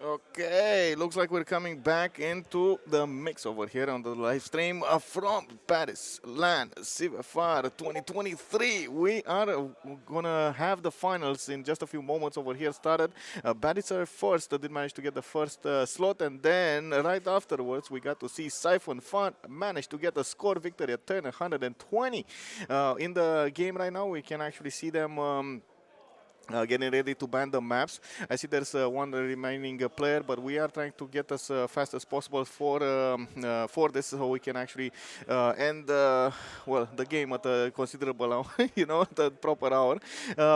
Okay, looks like we're coming back into the mix over here on the live stream from Batisseur CivFR 2023. We are gonna have the finals in just a few moments over here started. Batisseur first did manage to get the first slot, and then right afterwards we got to see Siphon Fun managed to get a score victory at turn 120. In the game right now, we can actually see them. Getting ready to ban the maps. I see there's one remaining player, but we are trying to get as fast as possible for this, so we can actually end well the game at a considerable hour, the proper hour.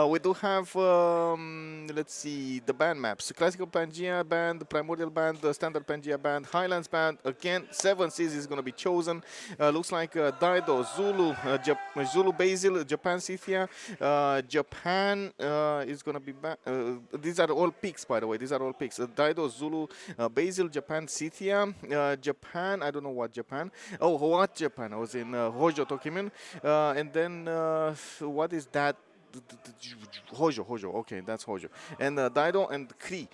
We do have let's see the band maps: classical Pangea band, primordial band, the standard Pangea band, Highlands band. Again, 7 Seas is going to be chosen. Looks like Daido, Zulu, Zulu Basil, Japan Scythia, Japan. Is going to be back. These are all picks, by the way. These are all picks. Daido, Zulu, Basil, Japan, Scythia, Japan. I don't know what Japan. Oh, what Japan? I was in Hojo Tokimen. And then what is that? Hojo. Okay, that's Hojo. And Daido and Kree.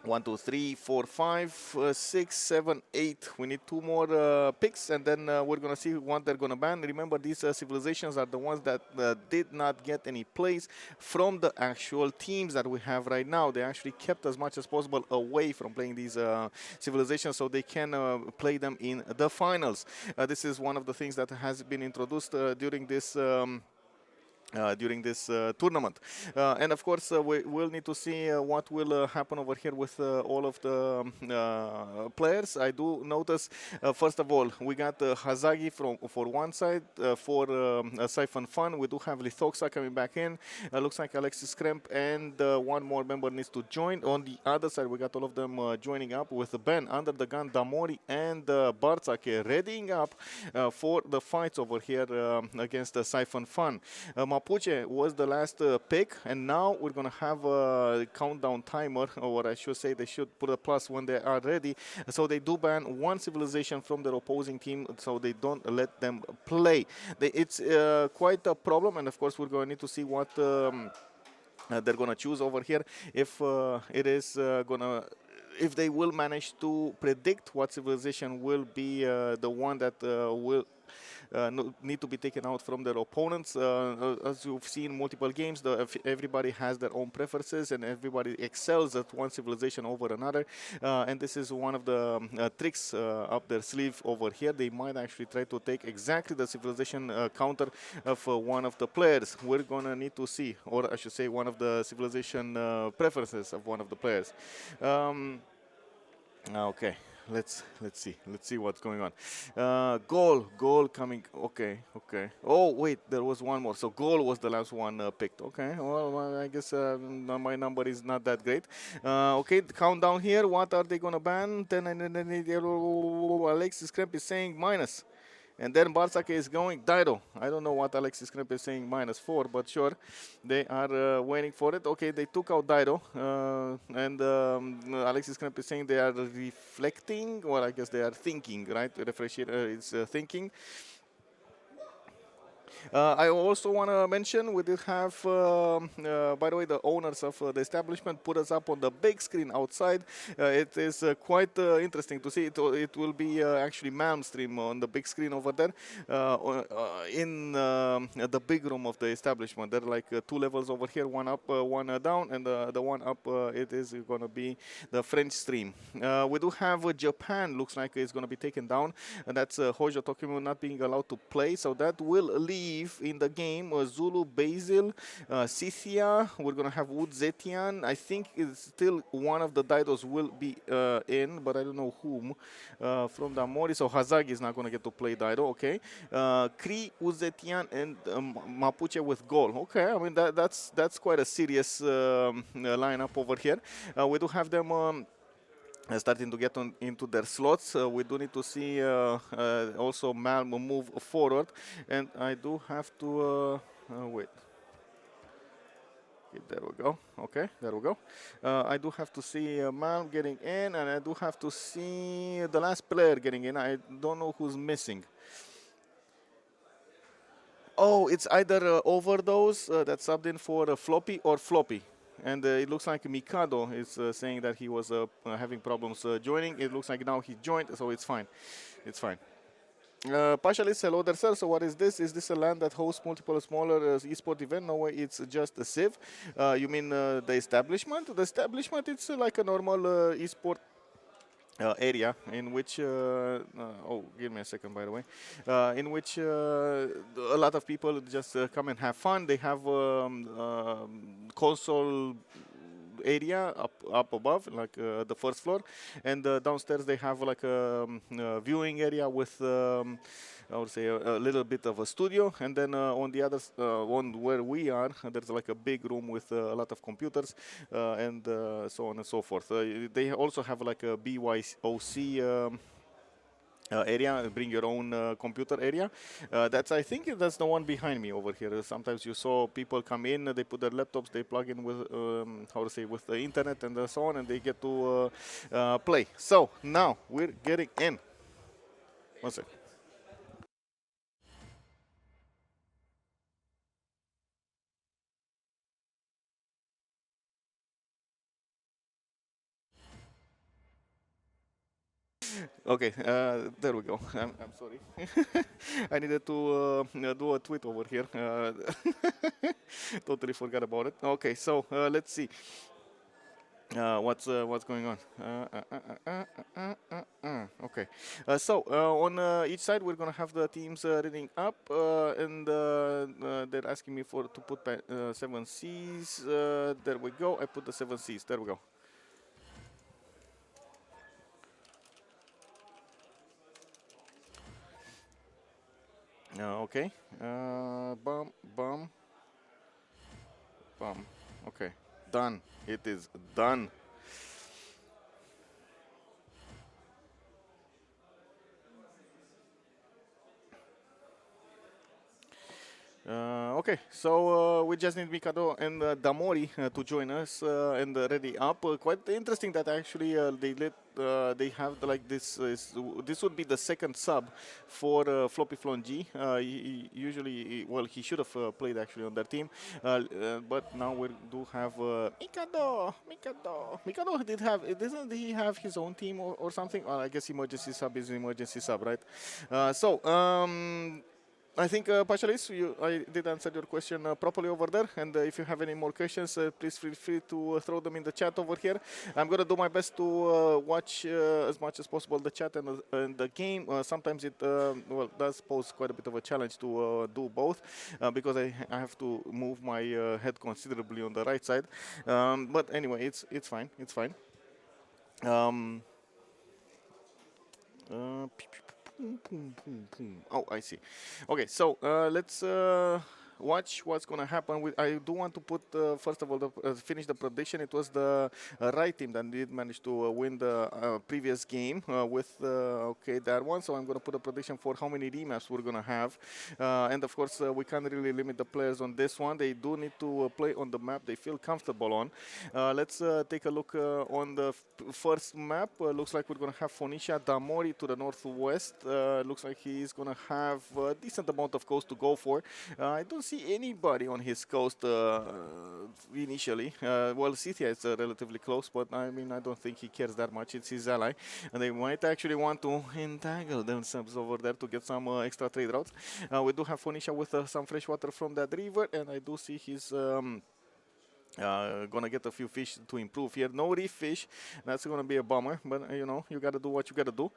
1, 2, 3, 4, 5, 6, 7, 8. We need 2 more picks, and then we're going to see what they're going to ban. Remember, these civilizations are the ones that did not get any plays from the actual teams that we have right now. They actually kept as much as possible away from playing these civilizations so they can play them in the finals. This is one of the things that has been introduced during this tournament. And of course, we will need to see what will happen over here with all of the players. I do notice, first of all, we got Hazagi for one side. For Siphon Fun, we do have Lithoxa coming back in. Looks like Alexis Kremp and one more member needs to join. On the other side, we got all of them joining up with Ben, Under the Gun, Damori, and Bartzake readying up for the fights over here against Siphon Fun. Mapuche was the last pick, and now we're going to have a countdown timer, or I should say they should put a plus when they are ready. So they do ban one civilization from their opposing team, so they don't let them play. It's quite a problem, and of course we're going to need to see what they're going to choose over here. If it is going to... if they will manage to predict what civilization will be the one that will need to be taken out from their opponents. As you've seen multiple games, everybody has their own preferences and everybody excels at one civilization over another. And this is one of the tricks up their sleeve over here. They might actually try to take exactly the civilization counter of one of the players. We're going to need to see, or I should say one of the civilization preferences of one of the players. Okay. Let's see what's going on. Goal coming. Okay. Oh wait, there was one more. So goal was the last one picked. Okay. Well, I guess my number is not that great. Okay, the countdown here. What are they gonna ban? Then Alexis Kremp is saying minus. And then Bartzake is going Daido. I don't know what Alexis Kremp is saying -4, but sure, they are waiting for it. Okay, they took out Daido. And Alexis Kremp is saying they are reflecting, or I guess they are thinking, right? Refresher is thinking. I also want to mention we did have, by the way, the owners of the establishment put us up on the big screen outside. It is quite interesting to see. It will be actually Malm stream on the big screen over there in the big room of the establishment. There are like 2 levels over here, one up, one down, and the one up, it is going to be the French stream. We do have Japan, looks like it's going to be taken down, and that's Hojo Tokyo not being allowed to play, so that will leave in the game Zulu, Basil, Scythia. We're going to have Wood Zetian. I think it's still one of the Daidos will be in, but I don't know whom from the Mori. So Hazagi is not going to get to play Daido. Okay. Kree, Uzetian, and Mapuche with goal. Okay, I mean that's quite a serious lineup over here. We do have them starting to get into their slots. We do need to see also Malm move forward, and I do have to wait. Okay, there we go. Okay, there we go. I do have to see Malm getting in, and I do have to see the last player getting in. I don't know who's missing. Oh, it's either Overdose that subbed in for Floppy or Floppy. and it looks like Mikado is saying that he was having problems joining. It looks like now he joined, so it's fine. It's fine. Pashalis, hello there, sir. So what is this? Is this a land that hosts multiple smaller esport event? No way, it's just a Civ. You mean the establishment? The establishment, it's like a normal esport area in which oh, give me a second, by the way, in which a lot of people just come and have fun. They have console area up above, like the first floor, and downstairs they have like a viewing area with I would say a little bit of a studio, and then on the other on where we are, there's like a big room with a lot of computers and so on and so forth. They also have like a BYOC area, bring your own computer area. That's, I think that's the one behind me over here. Sometimes you saw people come in, they put their laptops, they plug in with how to say, with the internet and so on, and they get to play. So now we're getting in. One sec. Okay, there we go. I'm sorry. I needed to do a tweet over here. Totally forgot about it. Okay, so let's see. What's going on? Okay, so on each side we're gonna have the teams reading up, and they're asking me to put 7Cs. There we go. I put the 7Cs. There we go. Okay. Bum, bum, bum. Okay. Done. It is done. Okay, so we just need Mikado and Damori to join us and ready up. Quite interesting that actually they have like this. This would be the second sub for Floppy Flon G. Usually, well, he should have played actually on their team, but now we do have Mikado. Mikado did have. Doesn't he have his own team or something? I guess emergency sub is emergency sub, right? I think, Pachalis, I did answer your question properly over there. And if you have any more questions, please feel free to throw them in the chat over here. I'm going to do my best to watch as much as possible the chat and the game. Sometimes it well, does pose quite a bit of a challenge to do both because I have to move my head considerably on the right side. But anyway, it's fine. It's fine. Oh, I see. Okay, so let's watch what's gonna happen. I do want to put first of all finish the prediction. It was the right team that did manage to win the previous game with okay, that one. So I'm gonna put a prediction for how many remaps we're gonna have, and of course we can't really limit the players on this one. They do need to play on the map they feel comfortable on. Let's take a look on the first map. Looks like we're gonna have Phoenicia Damori to the northwest. Looks like he's gonna have a decent amount of coast to go for. I don't see anybody on his coast initially. Well, Scythia is relatively close, but I mean, I don't think he cares that much. It's his ally, and they might actually want to entangle themselves over there to get some extra trade routes. We do have Phoenicia with some fresh water from that river, and I do see his gonna get a few fish to improve here. No reef fish, that's gonna be a bummer, but you know, you gotta do what you gotta do.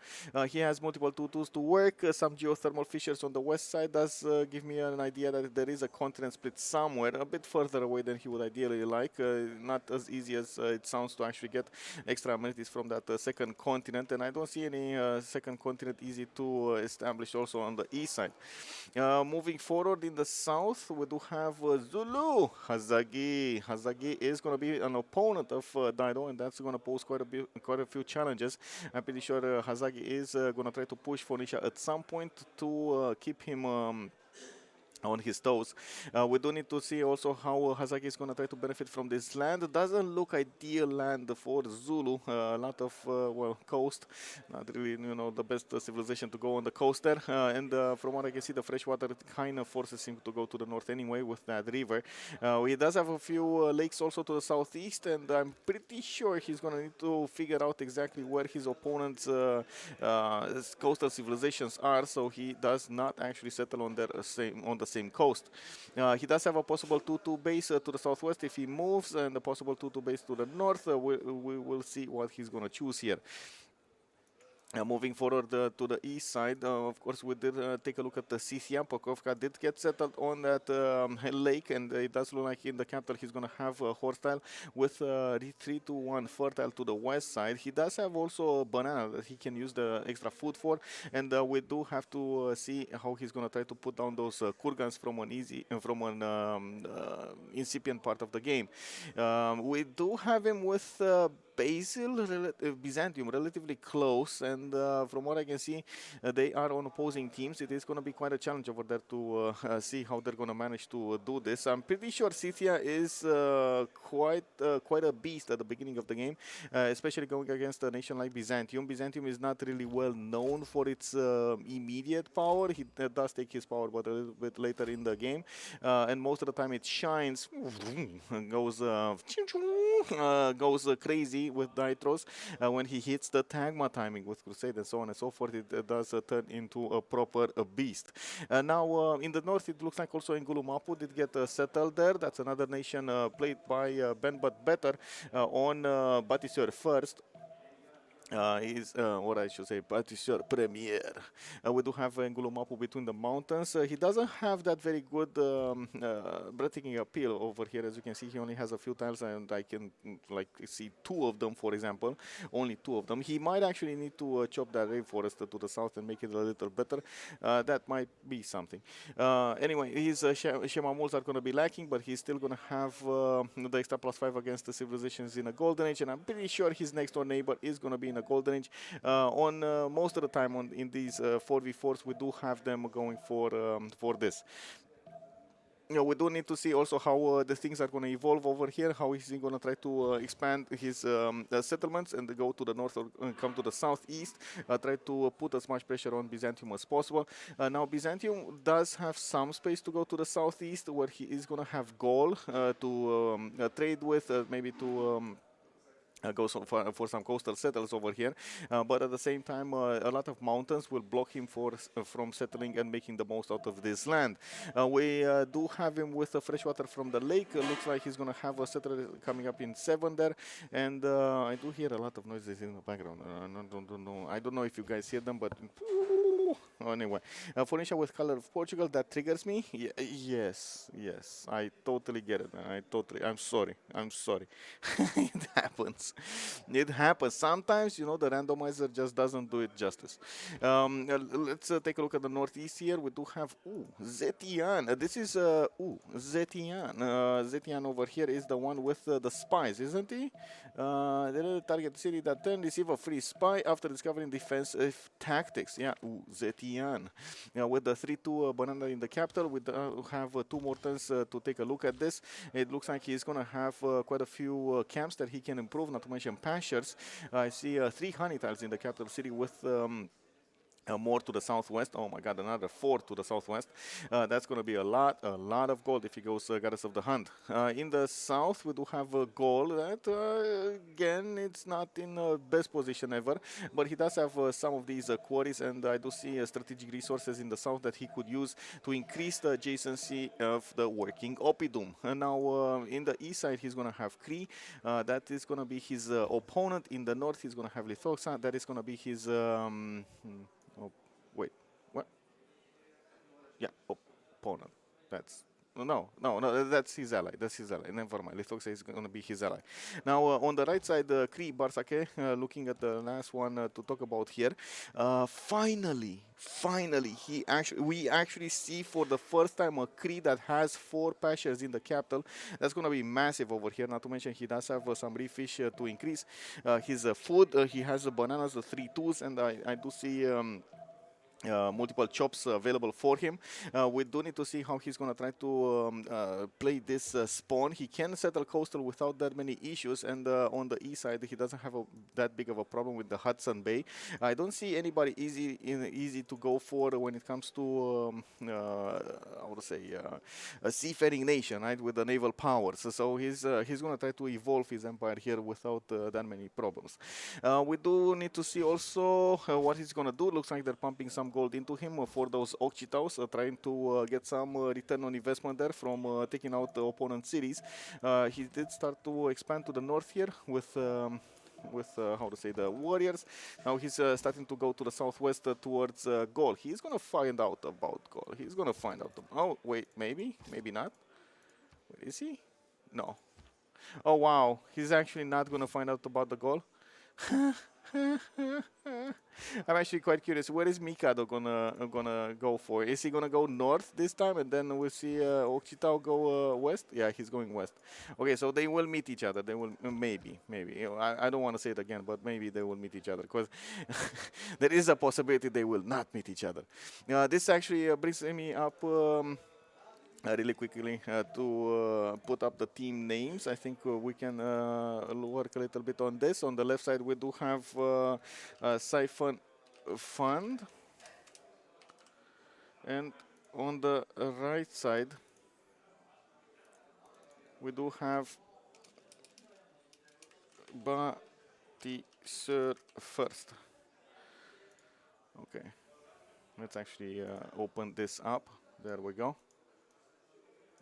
He has multiple 2-2s to work. Some geothermal fissures on the west side does give me an idea that there is a continent split somewhere a bit further away than he would ideally like. Not as easy as it sounds to actually get extra amenities from that second continent, and I don't see any second continent easy to establish also on the east side. Moving forward in the south, we do have Zulu. Hazagi is going to be an opponent of Dido, and that's going to pose quite a few challenges. I'm pretty sure Hazagi is going to try to push Phoenicia at some point to keep him on his toes. We do need to see also how Hazaki is going to try to benefit from this land. It doesn't look ideal land for Zulu. A lot of, well, coast. Not really, you know, the best civilization to go on the coast there. And from what I can see, the freshwater kind of forces him to go to the north anyway with that river. He does have a few lakes also to the southeast, and I'm pretty sure he's going to need to figure out exactly where his opponent's coastal civilizations are, so he does not actually settle on their on the same coast. He does have a possible 2-2 base to the southwest if he moves, and a possible 2-2 base to the north. We will see what he's going to choose here. Moving forward to the east side, of course, we did take a look at the Siphon. Pokovka did get settled on that lake, and it does look like in the capital he's going to have a horse tile with 3-1 fertile to the west side. He does have also a banana that he can use the extra food for, and we do have to see how he's going to try to put down those kurgans from an incipient part of the game. We do have him with Byzantium relatively close, and from what I can see, they are on opposing teams. It is going to be quite a challenge over there to see how they're going to manage to do this. I'm pretty sure Scythia is quite a beast at the beginning of the game, especially going against a nation like Byzantium. Byzantium is not really well known for its immediate power. He does take his power, but a little bit later in the game, and most of the time it shines, goes crazy with nitros when he hits the tagma timing with Crusade and so on and so forth. It does turn into a proper beast. Now in the north, it looks like also Ngulumapu did get settled there. That's another nation played by Ben but better on Batisseur first. He's what I should say, Batisseur Premier. We do have Ngulumapu between the mountains. He doesn't have that very good breathtaking appeal over here. As you can see, he only has a few tiles, and I can like see two of them, for example, only two of them. He might actually need to chop that rainforest to the south and make it a little better. That might be something. Anyway, his Shemamuls are going to be lacking, but he's still going to have the extra +5 against the civilizations in a golden age, and I'm pretty sure his next door neighbor is going to be in a golden age. On most of the time in these 4v4s, we do have them going for this. You know, we do need to see also how the things are going to evolve over here, how is he going to try to expand his settlements and go to the north or come to the southeast, try to put as much pressure on Byzantium as possible. Now, Byzantium does have some space to go to the southeast, where he is going to have Gaul to trade with, maybe to go for some coastal settles over here, but at the same time a lot of mountains will block him from settling and making the most out of this land. We do have him with freshwater from the lake. Looks like he's going to have a settler coming up in 7 there, and I do hear a lot of noises in the background. I don't know if you guys hear them, but anyway, Phoenicia with color of Portugal, that triggers me. Yes, I totally get it, man. I'm sorry. It happens. It happens. Sometimes, you know, the randomizer just doesn't do it justice. Let's take a look at the northeast here. We do have, Zetian. This is, Zetian. Zetian over here is the one with the spies, isn't he? Target city that turn, receive a free spy after discovering defensive tactics. Yeah, Zetian. With the 3-2 banana in the capital, we have 2 more turns to take a look at this. It looks like he's going to have quite a few camps that he can improve, not to mention pastures. I see 3 honey tiles in the capital city with more to the southwest. Oh my god, another 4 to the southwest. That's going to be a lot of gold if he goes Goddess of the Hunt. In the south, we do have gold. That, again, it's not in the best position ever, but he does have some of these quarries, and I do see strategic resources in the south that he could use to increase the adjacency of the working oppidum. And now, in the east side, he's going to have Cree. That is going to be his opponent. In the north, he's going to have Lithoxa. That is going to be his... Oh, wait, what? Yeah, opponent. That's no, that's his ally. Never mind. Lithoxa is going to be his ally. Now, on the right side, Cree Barsake, looking at the last one to talk about here. Finally, we actually see for the first time a Cree that has 4 pastures in the capital. That's going to be massive over here. Not to mention, he does have some reef fish to increase his food. He has bananas, the 3 2s, and I do see multiple chops available for him. We do need to see how he's going to try to play this spawn. He can settle coastal without that many issues, and on the east side he doesn't have that big of a problem with the Hudson Bay. I don't see anybody easy to go for when it comes to I would say a seafaring nation, right, with the naval powers. So he's going to try to evolve his empire here without that many problems. We do need to see also what he's going to do. Looks like they're pumping some gold into him for those Okchitaus, trying to get some return on investment there from taking out the opponent cities. He did start to expand to the north here with how to say, the warriors. Now he's starting to go to the southwest towards Gaul. He's going to find out about Gaul. He's going to find out. Oh, wait, maybe not. Wait, is he? No. Oh, wow. He's actually not going to find out about the Gaul. I'm actually quite curious. Where is Mikado gonna go for? Is he gonna go north this time, and then we'll see Okchitao go west? Yeah, he's going west. Okay, so they will meet each other. They will maybe. You know, I don't want to say it again, but maybe they will meet each other, because there is a possibility they will not meet each other. This actually brings me up. Really quickly to put up the team names. I think we can work a little bit on this. On the left side, we do have Siphon Fund, and on the right side, we do have Batisseur first. Okay, let's actually open this up. There we go.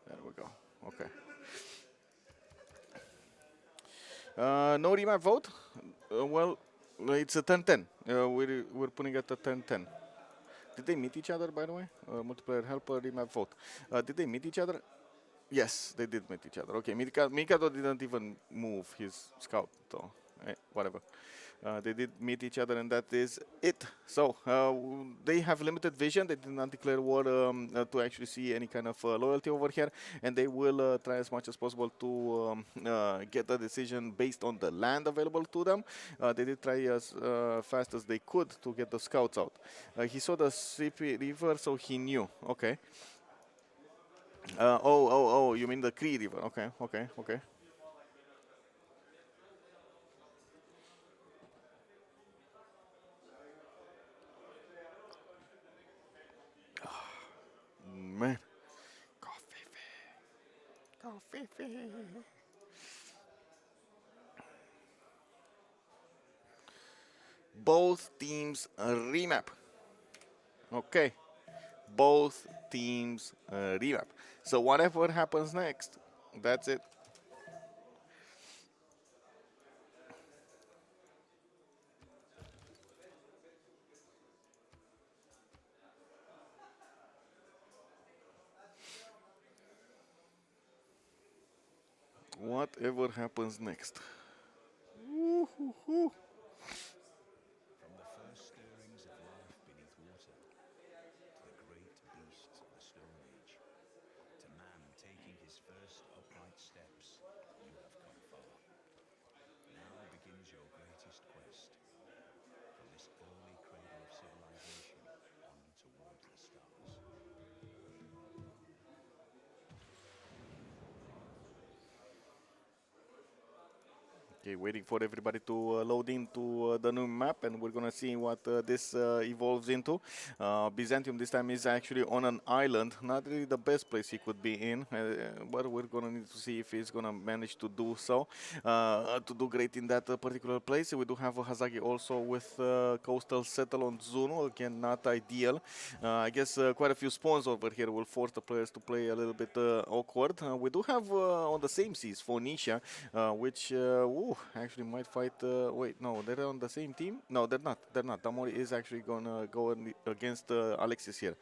There we go. Okay. No remap vote? Well, it's a 10-10. We're putting it at 10-10. Did they meet each other, by the way? Multiplayer helper, remap vote. Did they meet each other? Yes, they did meet each other. Okay, Mikado didn't even move his scout, though. Whatever. They did meet each other, and that is it. So they have limited vision. They did not declare war to actually see any kind of loyalty over here, and they will try as much as possible to get a decision based on the land available to them. They did try as fast as they could to get the scouts out. He saw the Sipi River, so he knew. Okay. Oh, you mean the Cree River. Okay. Man. Coffee. Both teams remap. Okay. Both teams remap. So whatever happens next, that's it. Whatever happens next. Woo-hoo-hoo. From the first stirrings of life beneath water, to the great beasts of the Stone Age, to man taking his first upright steps, you have come far. Now begins your greatest quest, from this early cradle of civilization on towards the stars. Okay, waiting for everybody to load into the new map, and we're gonna see what this evolves into. Byzantium this time is actually on an island, not really the best place he could be in, but we're gonna need to see if he's gonna manage to do so, to do great in that particular place. We do have Hazagi also with coastal settle on Zunu, again not ideal. I guess quite a few spawns over here will force the players to play a little bit awkward. We do have on the same seas Phoenicia, which actually might fight. Wait, no, they're on the same team. No, they're not. Damori is actually gonna go against Alexis here.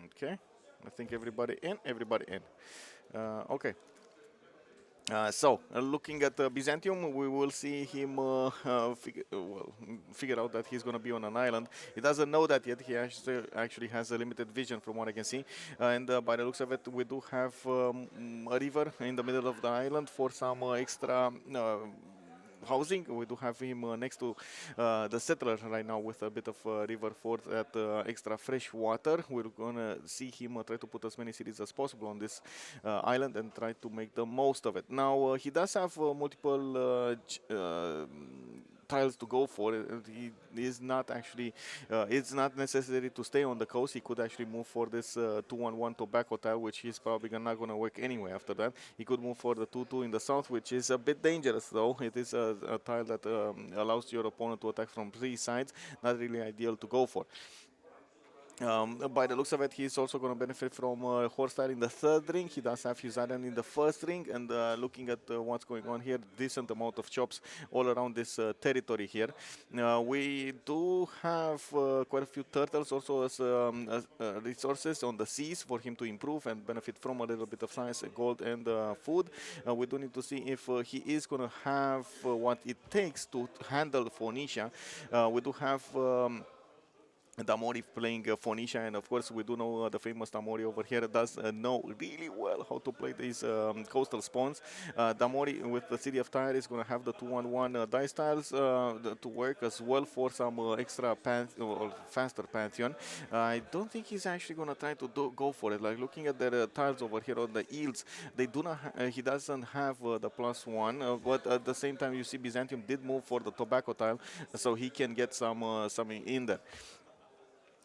Okay, I think everybody in. Okay. So, looking at Byzantium, we will see him figure out that he's going to be on an island. He doesn't know that yet. He actually has a limited vision from what I can see. And by the looks of it, we do have a river in the middle of the island for some extra housing. We do have him next to the settler right now with a bit of river fort at extra fresh water. We're gonna see him try to put as many cities as possible on this island and try to make the most of it. Now he does have multiple tiles to go for. He is not actually, it's not necessary to stay on the coast. He could actually move for this 2-1-1 tobacco tile, which is probably not going to work anyway after that. He could move for the 2-2 in the south, which is a bit dangerous though. It is a tile that allows your opponent to attack from 3 sides. Not really ideal to go for. By the looks of it, he's also going to benefit from horse tile in the third ring. He does have his island in the first ring, and looking at what's going on here, decent amount of chops all around this territory here. We do have quite a few turtles also as resources on the seas for him to improve and benefit from a little bit of science, gold, and food. We do need to see if he is going to have what it takes to handle Phoenicia. We do have Damori playing Phoenicia, and of course we do know the famous Damori over here does know really well how to play these coastal spawns. Damori with the City of Tyre is going to have the 2-1-1 dice tiles to work as well for some extra or faster Pantheon. I don't think he's actually going to try to go for it. Like looking at the tiles over here on the yields, they do not. He doesn't have the +1, but at the same time you see Byzantium did move for the tobacco tile, so he can get some in there.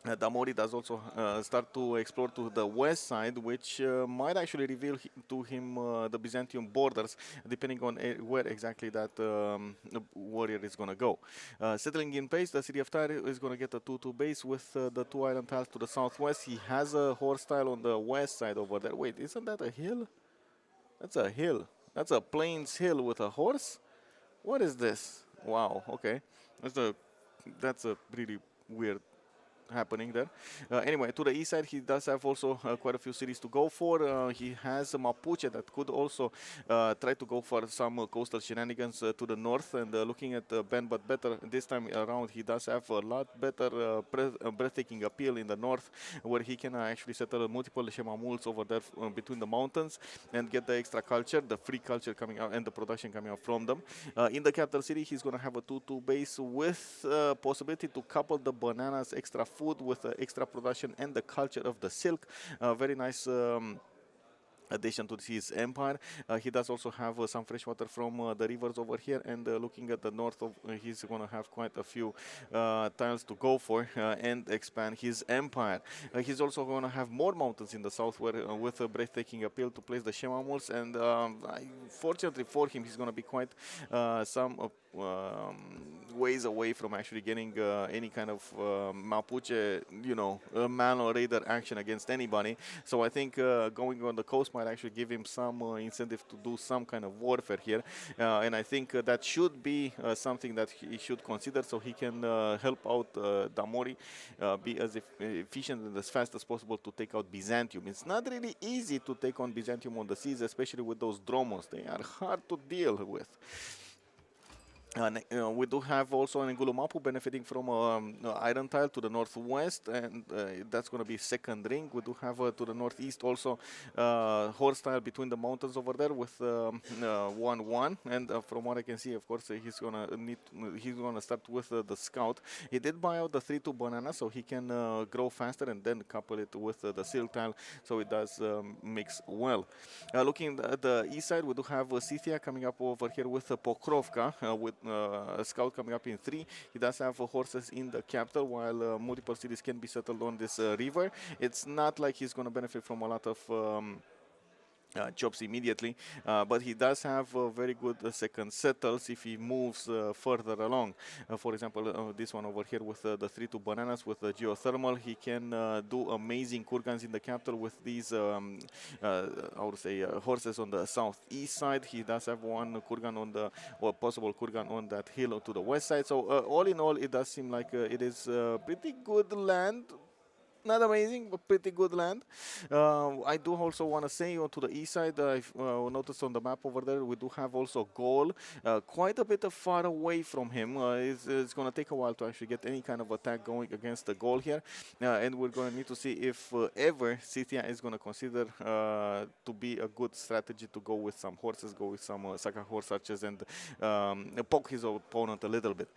Damori does also start to explore to the west side, which might actually reveal to him the Byzantium borders, depending on where exactly that warrior is going to go. Settling in pace, the City of Tyre is going to get a 2-2 base with the 2 island tiles to the southwest. He has a horse tile on the west side over there. Wait, isn't that a hill? That's a hill. That's a plains hill with a horse? What is this? Wow, okay. That's a really weird happening there. Anyway, to the east side, he does have also quite a few cities to go for. He has a Mapuche that could also try to go for some coastal shenanigans to the north. And looking at Ben, but better this time around, he does have a lot better breathtaking appeal in the north, where he can actually settle multiple Shemamuls over there between the mountains and get the extra culture, the free culture coming out, and the production coming out from them. In the capital city, he's going to have a 2-2 base with possibility to couple the bananas extra food with extra production and the culture of the silk. Very nice addition to his empire. He does also have some fresh water from the rivers over here, and looking at the north of, he's going to have quite a few tiles to go for and expand his empire. He's also going to have more mountains in the south where, with a breathtaking appeal to place the Shemamuls, and fortunately for him, he's going to be quite some ways away from actually getting any kind of Mapuche, man or raider action against anybody. So I think going on the coast might actually give him some incentive to do some kind of warfare here, and I think that should be something that he should consider, so he can help out Damori be as efficient and as fast as possible to take out Byzantium. It's not really easy to take on Byzantium on the seas, especially with those dromos. They are hard to deal with. We do have also an Ngulumapu benefiting from iron tile to the northwest, and that's going to be second ring. We do have to the northeast also horse tile between the mountains over there with 1-1, and from what I can see, of course, he's gonna start with the scout. He did buy out the 3-2 banana, so he can grow faster and then couple it with the silk tile, so it does mix well. Looking at the east side, we do have Scythia coming up over here with Pokrovka with a scout coming up in 3. He does have horses in the capital, while multiple cities can be settled on this river. It's not like he's going to benefit from a lot of jobs immediately, but he does have very good second settles if he moves further along. For example, this one over here with the 3-2 bananas with the geothermal, he can do amazing kurgans in the capital with these, I would say, horses on the southeast side. He does have one kurgan on the, or possible kurgan on that hill to the west side. So all in all, it does seem like it is pretty good land. not amazing, but pretty good land. I do also want to say to the east side, I've noticed on the map over there, we do have also goal, quite a bit of far away from him. It's going to take a while to actually get any kind of attack going against the goal here, and we're going to need to see if ever Scythia is going to consider to be a good strategy to go with some horses, go with some Saka horse archers, and poke his opponent a little bit.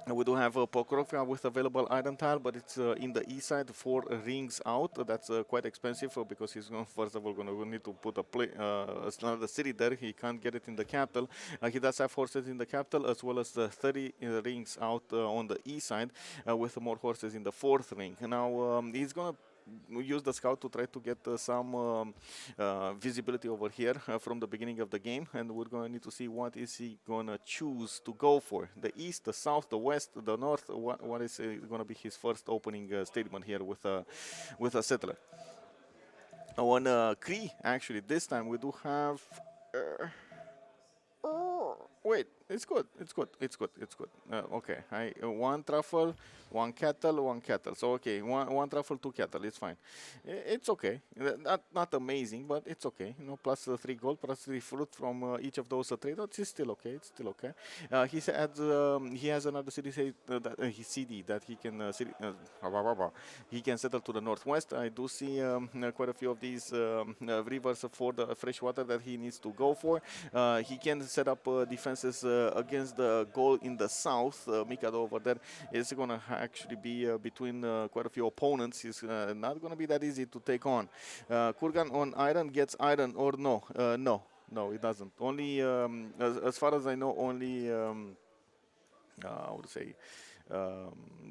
We do have Pokrovka with available iron tile, but it's in the east side, 4 rings out. That's quite expensive because he's going, first of all going to need to put another city there. He can't get it in the capital. He does have horses in the capital as well as the 30 rings out on the east side with more horses in the 4th ring. Now he's going to use the scout to try to get some visibility over here from the beginning of the game, and we're going to need to see what is he going to choose to go for. The east, the south, the west, the north. What is going to be his first opening statement here with a settler? On Cree, actually, this time we do have... wait, it's good, it's good, it's good, it's good. Okay, one truffle, one cattle. So okay, one truffle, 2 cattle. It's fine. It's okay. Not amazing, but it's okay. You know, plus 3 gold, plus 3 fruit from each of those trade outs. It's still okay. It's still okay. He has another city his CD that he can he can settle to the northwest. I do see quite a few of these rivers for the fresh water that he needs to go for. He can set up defenses against the goal in the south. Mikado over there is going to actually be between quite a few opponents. He's not going to be that easy to take on. Kurgan on iron gets iron or no? No, it doesn't. Only, as far as I know, only, I would say,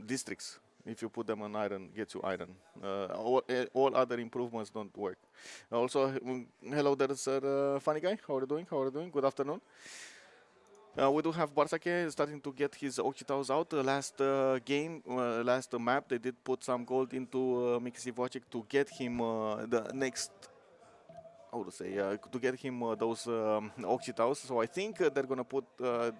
districts. If you put them on iron, gets you iron. All other improvements don't work. Also, hello there, sir. Funny guy. How are you doing? How are you doing? Good afternoon. We do have Barsake starting to get his Ochitaus out. Last game, last map, they did put some gold into Mikisi Vocic to get him the next, how to say, to get him those Ochitaus. So I think they're going to put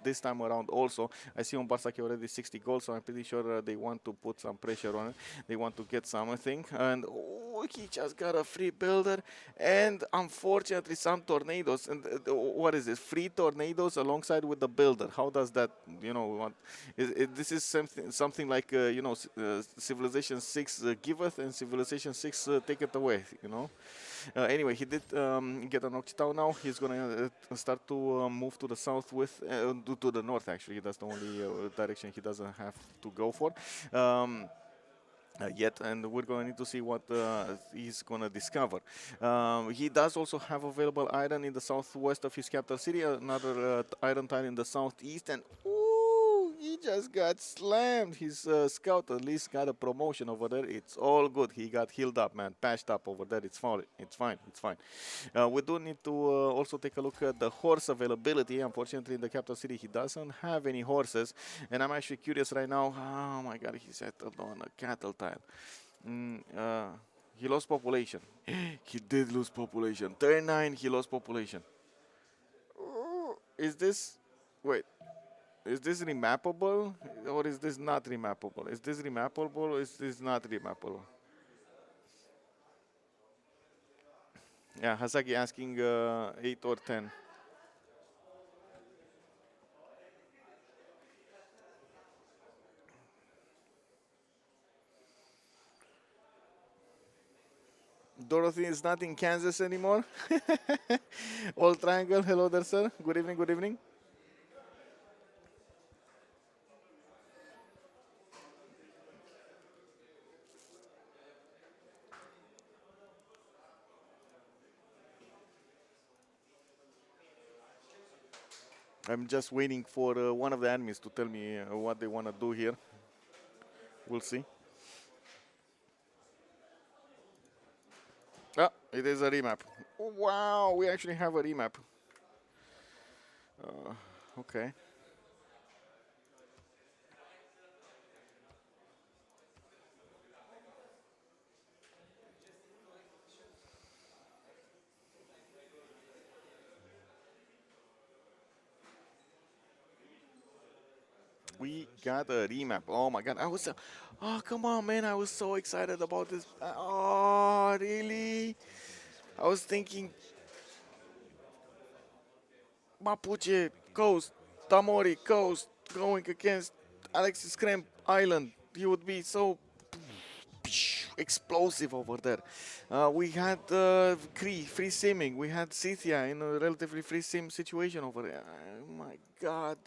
this time around also. I see on Barsake already 60 gold, so I'm pretty sure they want to put some pressure on it. They want to get something. And oh, he just got a free builder and unfortunately some tornadoes. And what is this? Free tornadoes alongside with the builder. How does that, you know, this is something like, you know, Civilization 6 giveth and Civilization 6 taketh away, you know. Anyway, he did get an Octitao now. He's going to start to move to the south with, to the north actually. That's the only direction he doesn't have to go for. Yet, and we're going to need to see what he's going to discover. He does also have available iron in the southwest of his capital city, another iron tile in the southeast, and ooh, he just got slammed. His scout at least got a promotion over there. It's all good. He got healed up, man, patched up over there. It's fine. It's fine. It's fine. We do need to also take a look at the horse availability. Unfortunately, in the capital city, he doesn't have any horses, and I'm actually curious right now. Oh my God, he settled on a cattle tile. He lost population. He did lose population. Turn 9, he lost population. Is this... Wait. Is this remappable or is this not remappable? Is this remappable or is this not remappable? Yeah, Hasagi asking 8 or 10. Dorothy is not in Kansas anymore. Old Triangle, hello there, sir. Good evening, good evening. I'm just waiting for one of the enemies to tell me what they want to do here. We'll see. Ah, it is a remap. Wow, we actually have a remap. Okay. we got a remap. Oh my god, I was, oh come on, man, I was so excited about this. Oh, really? I was thinking Mapuche coast, Tamori coast, going against Alexis Krem Island. He would be so explosive over there. We had free simming. We had Scythia in a relatively free sim situation over there. Oh my god.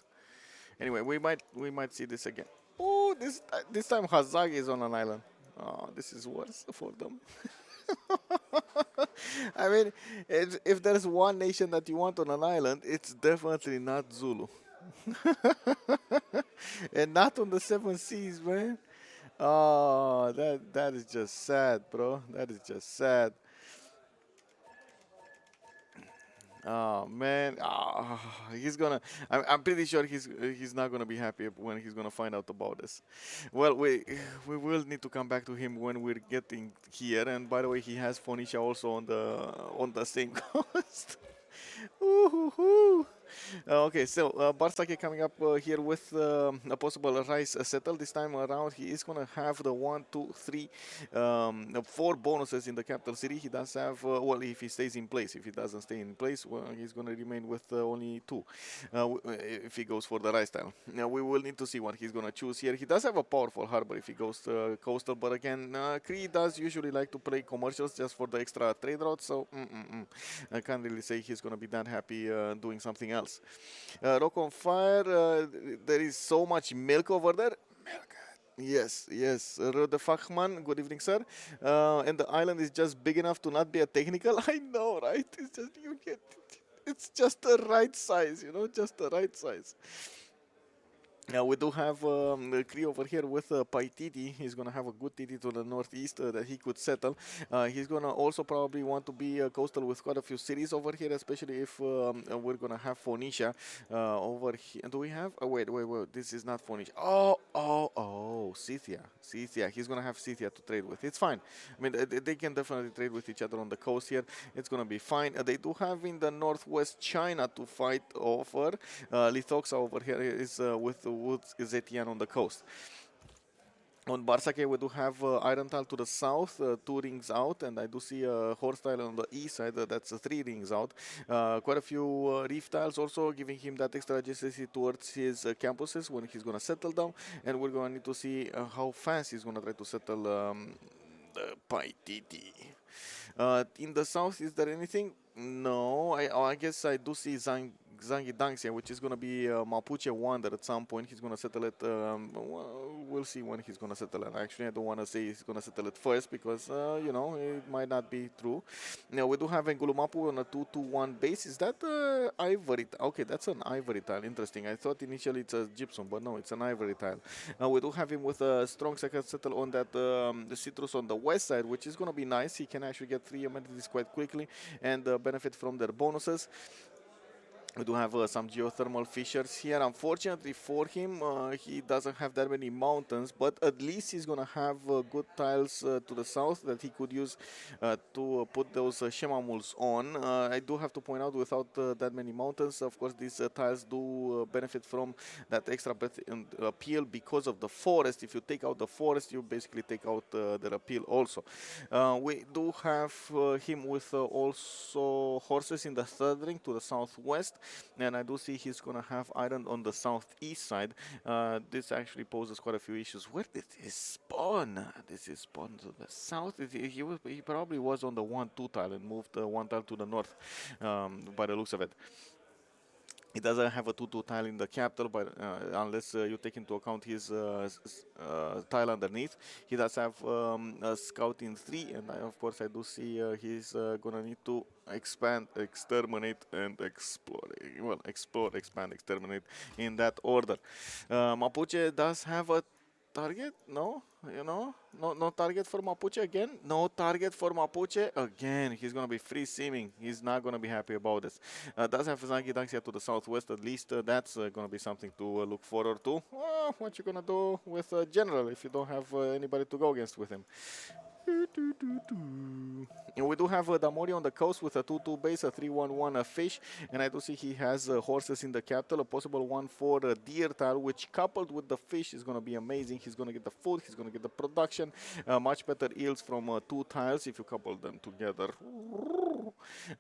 Anyway, we might see this again. Oh, this time Hazagi is on an island. Oh, this is worse for them. I mean, if there's one nation that you want on an island, it's definitely not Zulu, and not on the seven seas, man. Oh, that is just sad, bro. That is just sad. Oh man, he's gonna. I'm pretty sure he's not gonna be happy when he's gonna find out about this. Well, we will need to come back to him when we're getting here. And by the way, he has Phoenicia also on the same coast. Woo-hoo-hoo. Okay, so Barsake coming up here with a possible rice settle. This time around, he is going to have the 1, 2, 3, 4 bonuses in the capital city. He does have, well, if he stays in place. If he doesn't stay in place, well, he's going to remain with only 2 if he goes for the rice tile. Now, we will need to see what he's going to choose here. He does have a powerful harbor if he goes coastal, but again, Cree does usually like to play commercials just for the extra trade routes, so I can't really say he's going to be that happy doing something else. Rock on Fire, there is so much milk over there. Milk. Yes, yes. Rode Fachman, good evening, sir. And the island is just big enough to not be a technical. I know, right? It's just you get. It's just the right size, just the right size. Now we do have the Cree over here with Paititi. He's going to have a good TT to the northeast that he could settle. He's going to also probably want to be coastal with quite a few cities over here, especially if we're going to have Phoenicia over here. Do we have? Oh, wait. This is not Phoenicia. Oh, Scythia. Scythia. He's going to have Scythia to trade with. It's fine. I mean, they can definitely trade with each other on the coast here. It's going to be fine. They do have in the northwest China to fight over. Lithoxa over here is with Woods Zetian on the coast. On Barsake, we do have Iron Tile to the south, 2 rings out, and I do see Horse Tile on the east side, that's 3 rings out. Quite a few Reef Tiles also giving him that extra adjacency towards his campuses when he's going to settle down, and we're going to need to see how fast he's going to try to settle the Paititi. In the south, is there anything? No, I guess I do see Zangi Dangxia, which is going to be Mapuche Wander at some point. He's going to settle it. We'll see when he's going to settle it. Actually, I don't want to say he's going to settle it first because, it might not be true. Now, we do have Ngulumapu on a 2-2-1 base. Is that ivory? Okay, that's an ivory tile. Interesting. I thought initially it's a gypsum, but no, it's an ivory tile. We do have him with a strong second settle on that the citrus on the west side, which is going to be nice. He can actually get 3 amenities quite quickly and benefit from their bonuses. We do have some geothermal fissures here. Unfortunately for him, he doesn't have that many mountains, but at least he's going to have good tiles to the south that he could use to put those Shemamuls on. I do have to point out, without that many mountains, of course, these tiles do benefit from that extra breadth and appeal because of the forest. If you take out the forest, you basically take out their appeal also. We do have him with also horses in the third ring to the southwest. And I do see he's going to have iron on the southeast side. This actually poses quite a few issues. Where did he spawn? This is spawn to the south. He probably was on the 1-2 tile and moved 1 tile to the north by the looks of it. He doesn't have a 2-2 tile in the capital, but unless you take into account his tile underneath. He does have a scout in 3, and of course I do see he's gonna need to expand, exterminate, and explore. Well, explore, expand, exterminate in that order. Mapuche does have a target? No? No target for Mapuche again? No target for Mapuche again. He's going to be free simming. He's not going to be happy about this. Does have Zangi Daxia to the southwest. At least that's going to be something to look forward to. What you going to do with General if you don't have anybody to go against with him? And we do have Damori on the coast with a 2-2 base, a 3-1-1 fish, and I do see he has horses in the capital, a possible one for deer tile, which coupled with the fish is going to be amazing. He's going to get the food, he's going to get the production, much better yields from 2 tiles if you couple them together.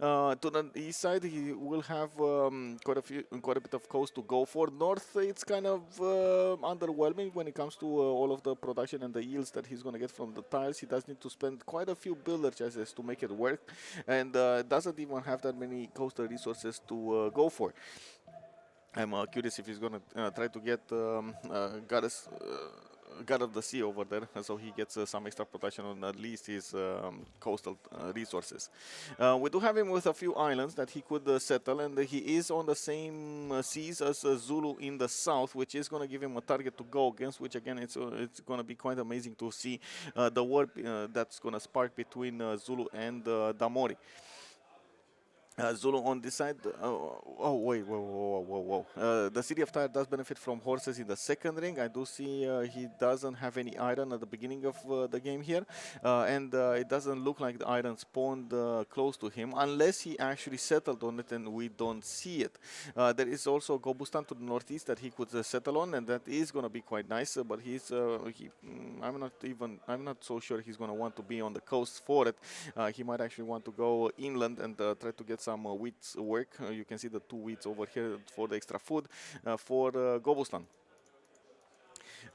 To the east side, he will have quite a bit of coast to go for. North, it's kind of underwhelming when it comes to all of the production and the yields that he's going to get from the tiles. He does need to spend quite a few builder chances to make it work, and doesn't even have that many coastal resources to go for. I'm curious if he's gonna try to get goddess. God of the Sea over there, so he gets some extra protection on at least his coastal resources. We do have him with a few islands that he could settle, and he is on the same seas as Zulu in the south, which is going to give him a target to go against, which again, it's going to be quite amazing to see the war that's going to spark between Zulu and Damori. Zulu on this side. Oh wait, whoa. The city of Tyre does benefit from horses in the second ring. I do see he doesn't have any iron at the beginning of the game here, and it doesn't look like the iron spawned close to him unless he actually settled on it and we don't see it. There is also Gobustan to the northeast that he could settle on, and that is going to be quite nice. But I'm not so sure he's going to want to be on the coast for it. He might actually want to go inland and try to get some wheat work. You can see the 2 wheats over here for the extra food for Gobustan.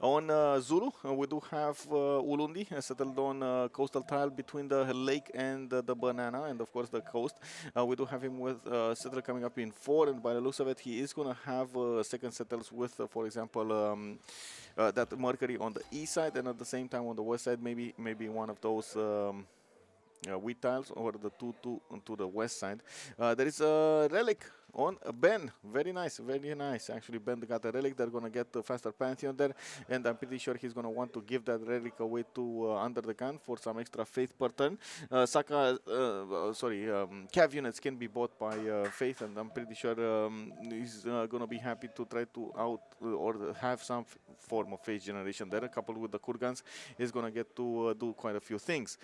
On Zulu, we do have Ulundi settled on coastal tile between the lake and the banana, and of course the coast. We do have him with settle coming up in 4, and by the looks of it, he is going to have second settles with, for example, that Mercury on the east side, and at the same time on the west side, maybe one of those. Wheat tiles over the 2 to the west side. There is a relic on Ben. Very nice. Actually, Ben got a relic. They're going to get the faster Pantheon there, and I'm pretty sure he's going to want to give that relic away to Under the Gun for some extra faith per turn. Cav units can be bought by faith, and I'm pretty sure he's going to be happy to try to or have some form of faith generation there. Coupled with the Kurgans, he's going to get to do quite a few things.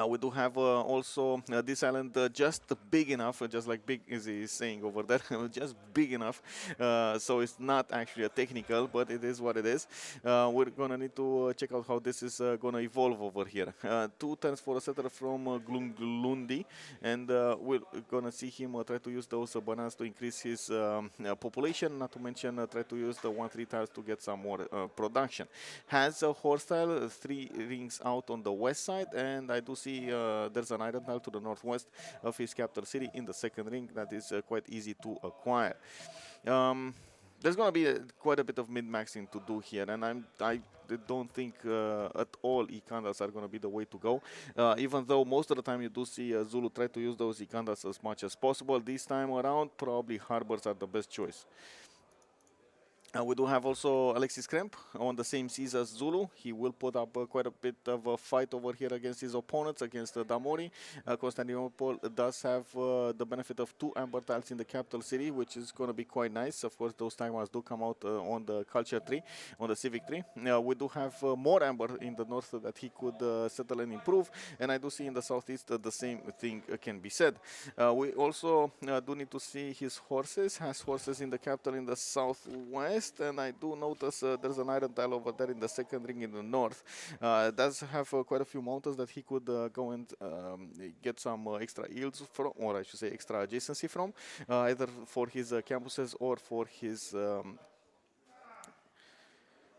We do have also this island just big enough, just like big is he saying over there, just big enough. So it's not actually a technical, but it is what it is. We're going to need to check out how this is going to evolve over here. 2 turns for a settler from Glunglundi, and we're going to see him try to use those bananas to increase his population, not to mention try to use the 1-3 tiles to get some more production. Has a horse tile, 3 rings out on the west side, and I do see there's an iron tile to the northwest of his capital city in the second ring that is quite easy to acquire. There's going to be quite a bit of min-maxing to do here, and I don't think at all Ikandas are going to be the way to go. Even though most of the time you do see Zulu try to use those Ikandas as much as possible, this time around probably harbors are the best choice. We do have also Alexis Kremp on the same seas as Zulu. He will put up quite a bit of a fight over here against his opponents, against Damori. Constantinople does have the benefit of 2 amber tiles in the capital city, which is going to be quite nice. Of course, those timers do come out on the culture tree, on the civic tree. We do have more amber in the north that he could settle and improve, and I do see in the southeast the same thing can be said. We also do need to see his horses. Has horses in the capital in the southwest. And I do notice there's an iron tile over there in the second ring in the north. Does have quite a few mountains that he could go and get some extra yields from, or I should say extra adjacency from, either for his campuses or for his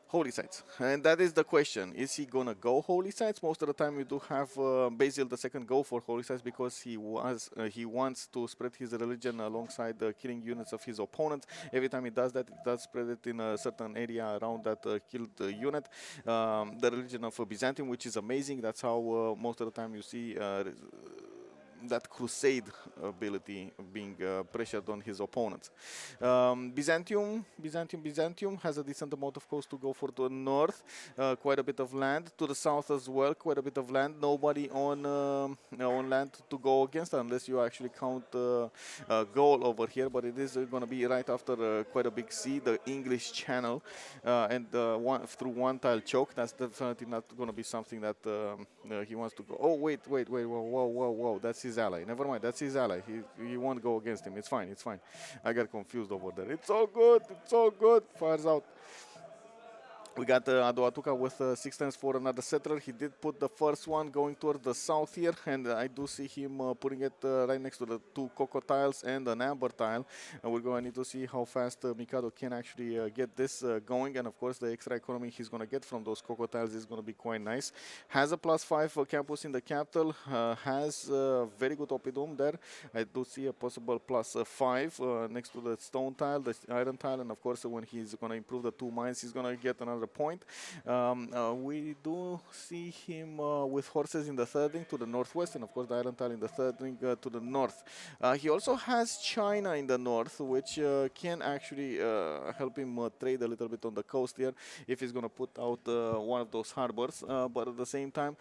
holy sites. And that is the question. Is he gonna go holy sites? Most of the time we do have Basil II go for holy sites because he wants to spread his religion alongside the killing units of his opponents. Every time he does that, he does spread it in a certain area around that killed unit. The religion of Byzantium, which is amazing. That's how most of the time you see that crusade ability being pressured on his opponents. Byzantium has a decent amount of coast to go for the north, quite a bit of land to the south as well, quite a bit of land. Nobody on land to go against unless you actually count goal over here, but it is going to be right after quite a big sea, the English Channel, and through one tile choke. That's definitely not going to be something that he wants to go. Oh wait, whoa, that's his ally. Never mind, that's his ally. He won't go against him. It's fine. I got confused over there. It's all good. Fires out. We got Adoatuca with 6 turns for another settler. He did put the first one going toward the south here, and I do see him putting it right next to the 2 cocoa tiles and an amber tile. We're going to need to see how fast Mikado can actually get this going, and of course the extra economy he's going to get from those cocoa tiles is going to be quite nice. Has a +5 campus in the capital, has very good Opidum there. I do see a possible +5 next to the stone tile, the iron tile, and of course when he's going to improve the 2 mines, he's going to get another point. We do see him with horses in the third ring to the northwest, and of course the iron tile in the third ring to the north. He also has China in the north, which can actually help him trade a little bit on the coast here if he's going to put out one of those harbors. But at the same time,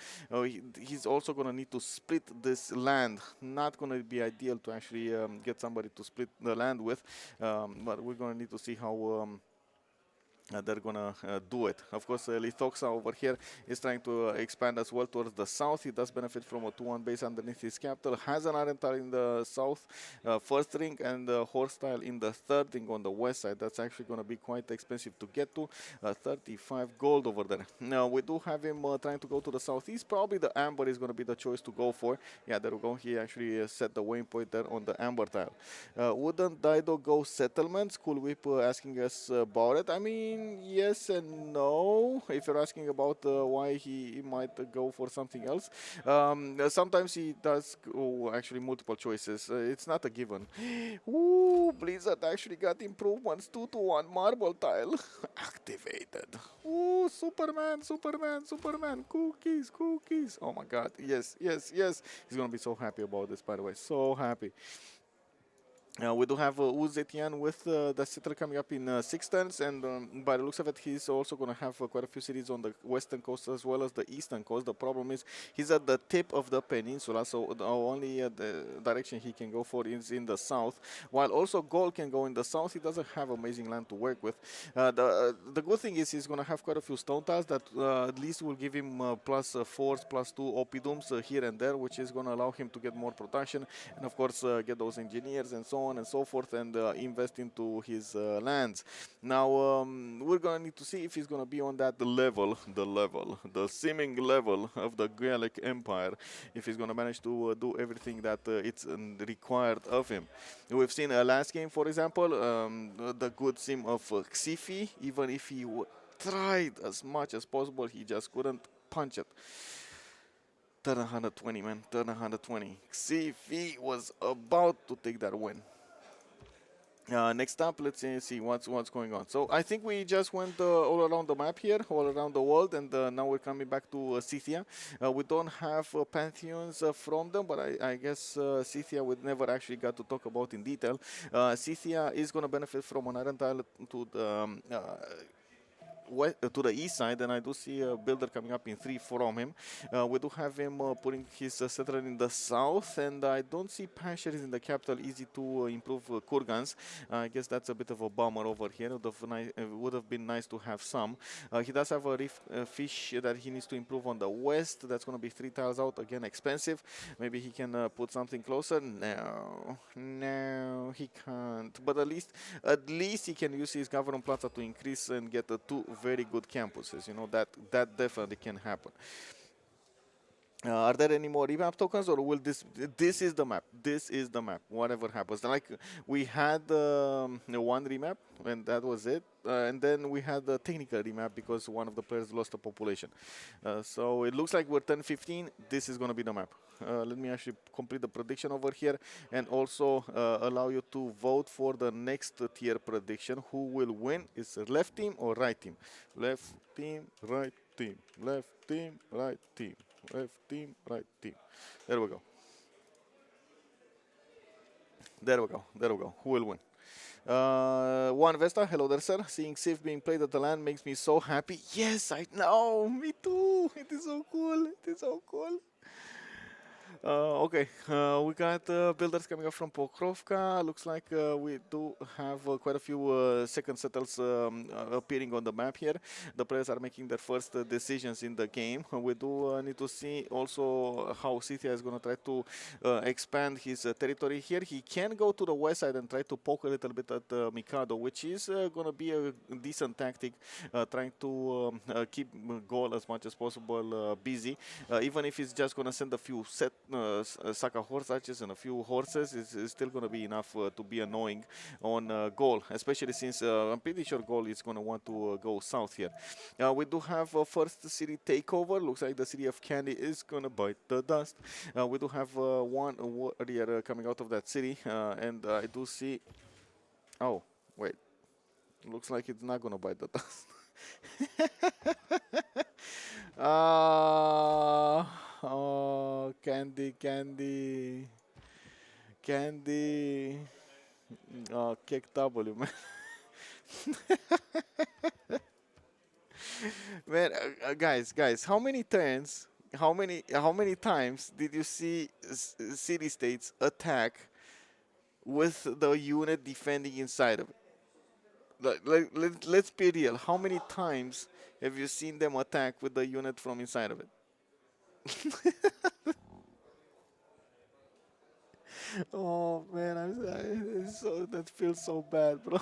he's also going to need to split this land. Not going to be ideal to actually get somebody to split the land with, but we're going to need to see how they're gonna do it. Of course, Lithoxa over here is trying to expand as well towards the south. He does benefit from a 2-1 base underneath his capital. Has an iron tile in the south first ring and a horse tile in the third ring on the west side. That's actually going to be quite expensive to get to. 35 gold over there. Now we do have him trying to go to the southeast. Probably the amber is going to be the choice to go for. Yeah, there we go. He actually set the waypoint there on the amber tile. Wouldn't Dido go settlements? Cool Whip asking us about it. I mean, yes and no. If you're asking about why he might go for something else, sometimes he does go actually multiple choices. It's not a given. Ooh, Blizzard actually got improvements. 2-1 marble tile activated. Ooh, Superman. Cookies. Oh my God. Yes. He's gonna be so happy about this, by the way. So happy. We do have Uz Etienne with the settler coming up in 6 turns, and by the looks of it, he's also going to have quite a few cities on the western coast as well as the eastern coast. The problem is he's at the tip of the peninsula, so the only the direction he can go for is in the south. While also Gold can go in the south, he doesn't have amazing land to work with. The good thing is he's going to have quite a few stone tiles that at least will give him +4s, +2 opidums here and there, which is going to allow him to get more production and of course get those engineers and so on and so forth, and invest into his lands. Now we're gonna need to see if he's gonna be on that the seeming level of the Gallic Empire, if he's gonna manage to do everything that it's required of him. We've seen last game, for example, the good sim of Xifi. Even if he tried as much as possible, he just couldn't punch it. Turn 120, man. Turn 120. Xifi was about to take that win. Next up, let's see what's going on. So I think we just went all around the map here, all around the world, and now we're coming back to Scythia. We don't have pantheons from them, but I guess Scythia we never actually got to talk about in detail. Scythia is going to benefit from an iron tile to the to the east side, and I do see a builder coming up in 3 from him. We do have him putting his settler in the south, and I don't see pastures in the capital easy to improve kurgans. I guess that's a bit of a bummer over here. It would have been nice to have some. He does have a reef fish that he needs to improve on the west. That's going to be 3 tiles out, again expensive. Maybe he can put something closer. No, he can't. But at least he can use his government plaza to increase and get the 2 very good campuses. You know, that definitely can happen. Are there any more remap tokens, or will this is the map? This is the map. Whatever happens, like we had one remap and that was it, and then we had the technical remap because one of the players lost a population. So it looks like we're 10-15. This is going to be the map. Let me actually complete the prediction over here and also allow you to vote for the next tier prediction. Who will win? Is it left team or right team? Left team, right team. Left team, right team. Left team, right team. There we go. There we go. There we go. Who will win? One Vesta, hello there, sir. Seeing Civ being played at the land makes me so happy. Yes, I know. Me too. It is so cool. It is so cool. Okay, we got builders coming up from Pokrovka. Looks like we do have quite a few second settles appearing on the map here. The players are making their first decisions in the game. We do need to see also how Scythia is going to try to expand his territory here. He can go to the west side and try to poke a little bit at Mikado, which is going to be a decent tactic, trying to keep Gaul as much as possible busy. Even if he's just going to send a few Saka horse archers and a few horses, it's still going to be enough to be annoying on Gaul, especially since I'm pretty sure Gaul is going to want to go south here. We do have a first city takeover. Looks like the city of Candy is going to bite the dust. We do have one warrior coming out of that city, and I do see... Oh, wait. Looks like it's not going to bite the dust. Oh, Candy, Candy, Candy. Oh, kick W, man. Man, guys, how many turns, how many times did you see city states attack with the unit defending inside of it? Let's be real. How many times have you seen them attack with the unit from inside of it? Oh man, that feels so bad, bro.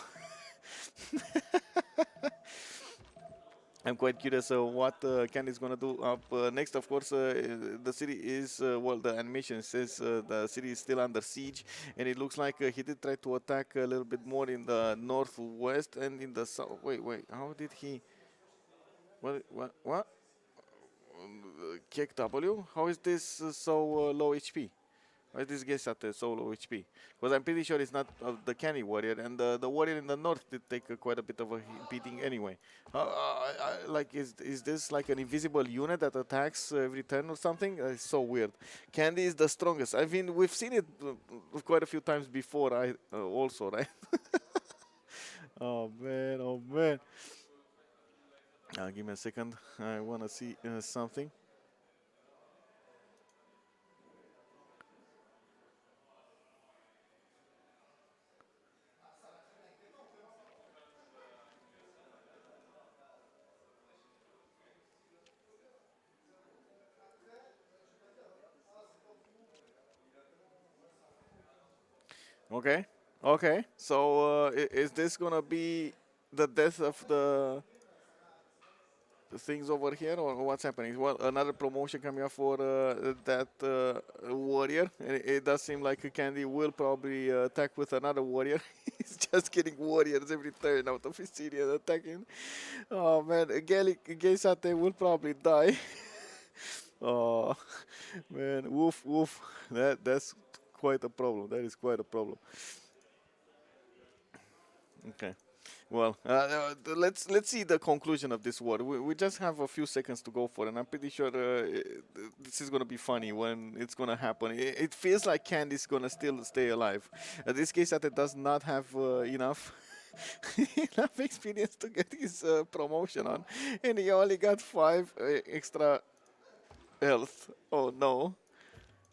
I'm quite curious what Candy's gonna do up next. Of course, the city is well. The animation says the city is still under siege, and it looks like he did try to attack a little bit more in the northwest and in the south. Wait. How did he? What? Kick W? How is this so low HP? Why is this guy at so low HP? Because I'm pretty sure it's not the Canny warrior, and the warrior in the north did take quite a bit of a beating anyway. Like, is this like an invisible unit that attacks every turn or something? It's so weird. Candy is the strongest. I mean, we've seen it quite a few times before. Also, right? Oh man, oh man. Give me a second. I want to see something. Okay. Okay. So is this gonna be the death of the things over here, or what's happening? Well, another promotion coming up for that warrior. It does seem like Candy will probably attack with another warrior. He's just getting warriors every turn out of his city and attacking. Oh man, Gaysate will probably die. Oh man, woof woof. That's quite a problem. That is quite a problem. Okay. Well, let's see the conclusion of this war. We just have a few seconds to go for, and I'm pretty sure this is gonna be funny when it's gonna happen. It feels like Candy's gonna still stay alive. In this case, that it does not have enough enough experience to get his promotion on, and he only got 5 extra health. Oh no.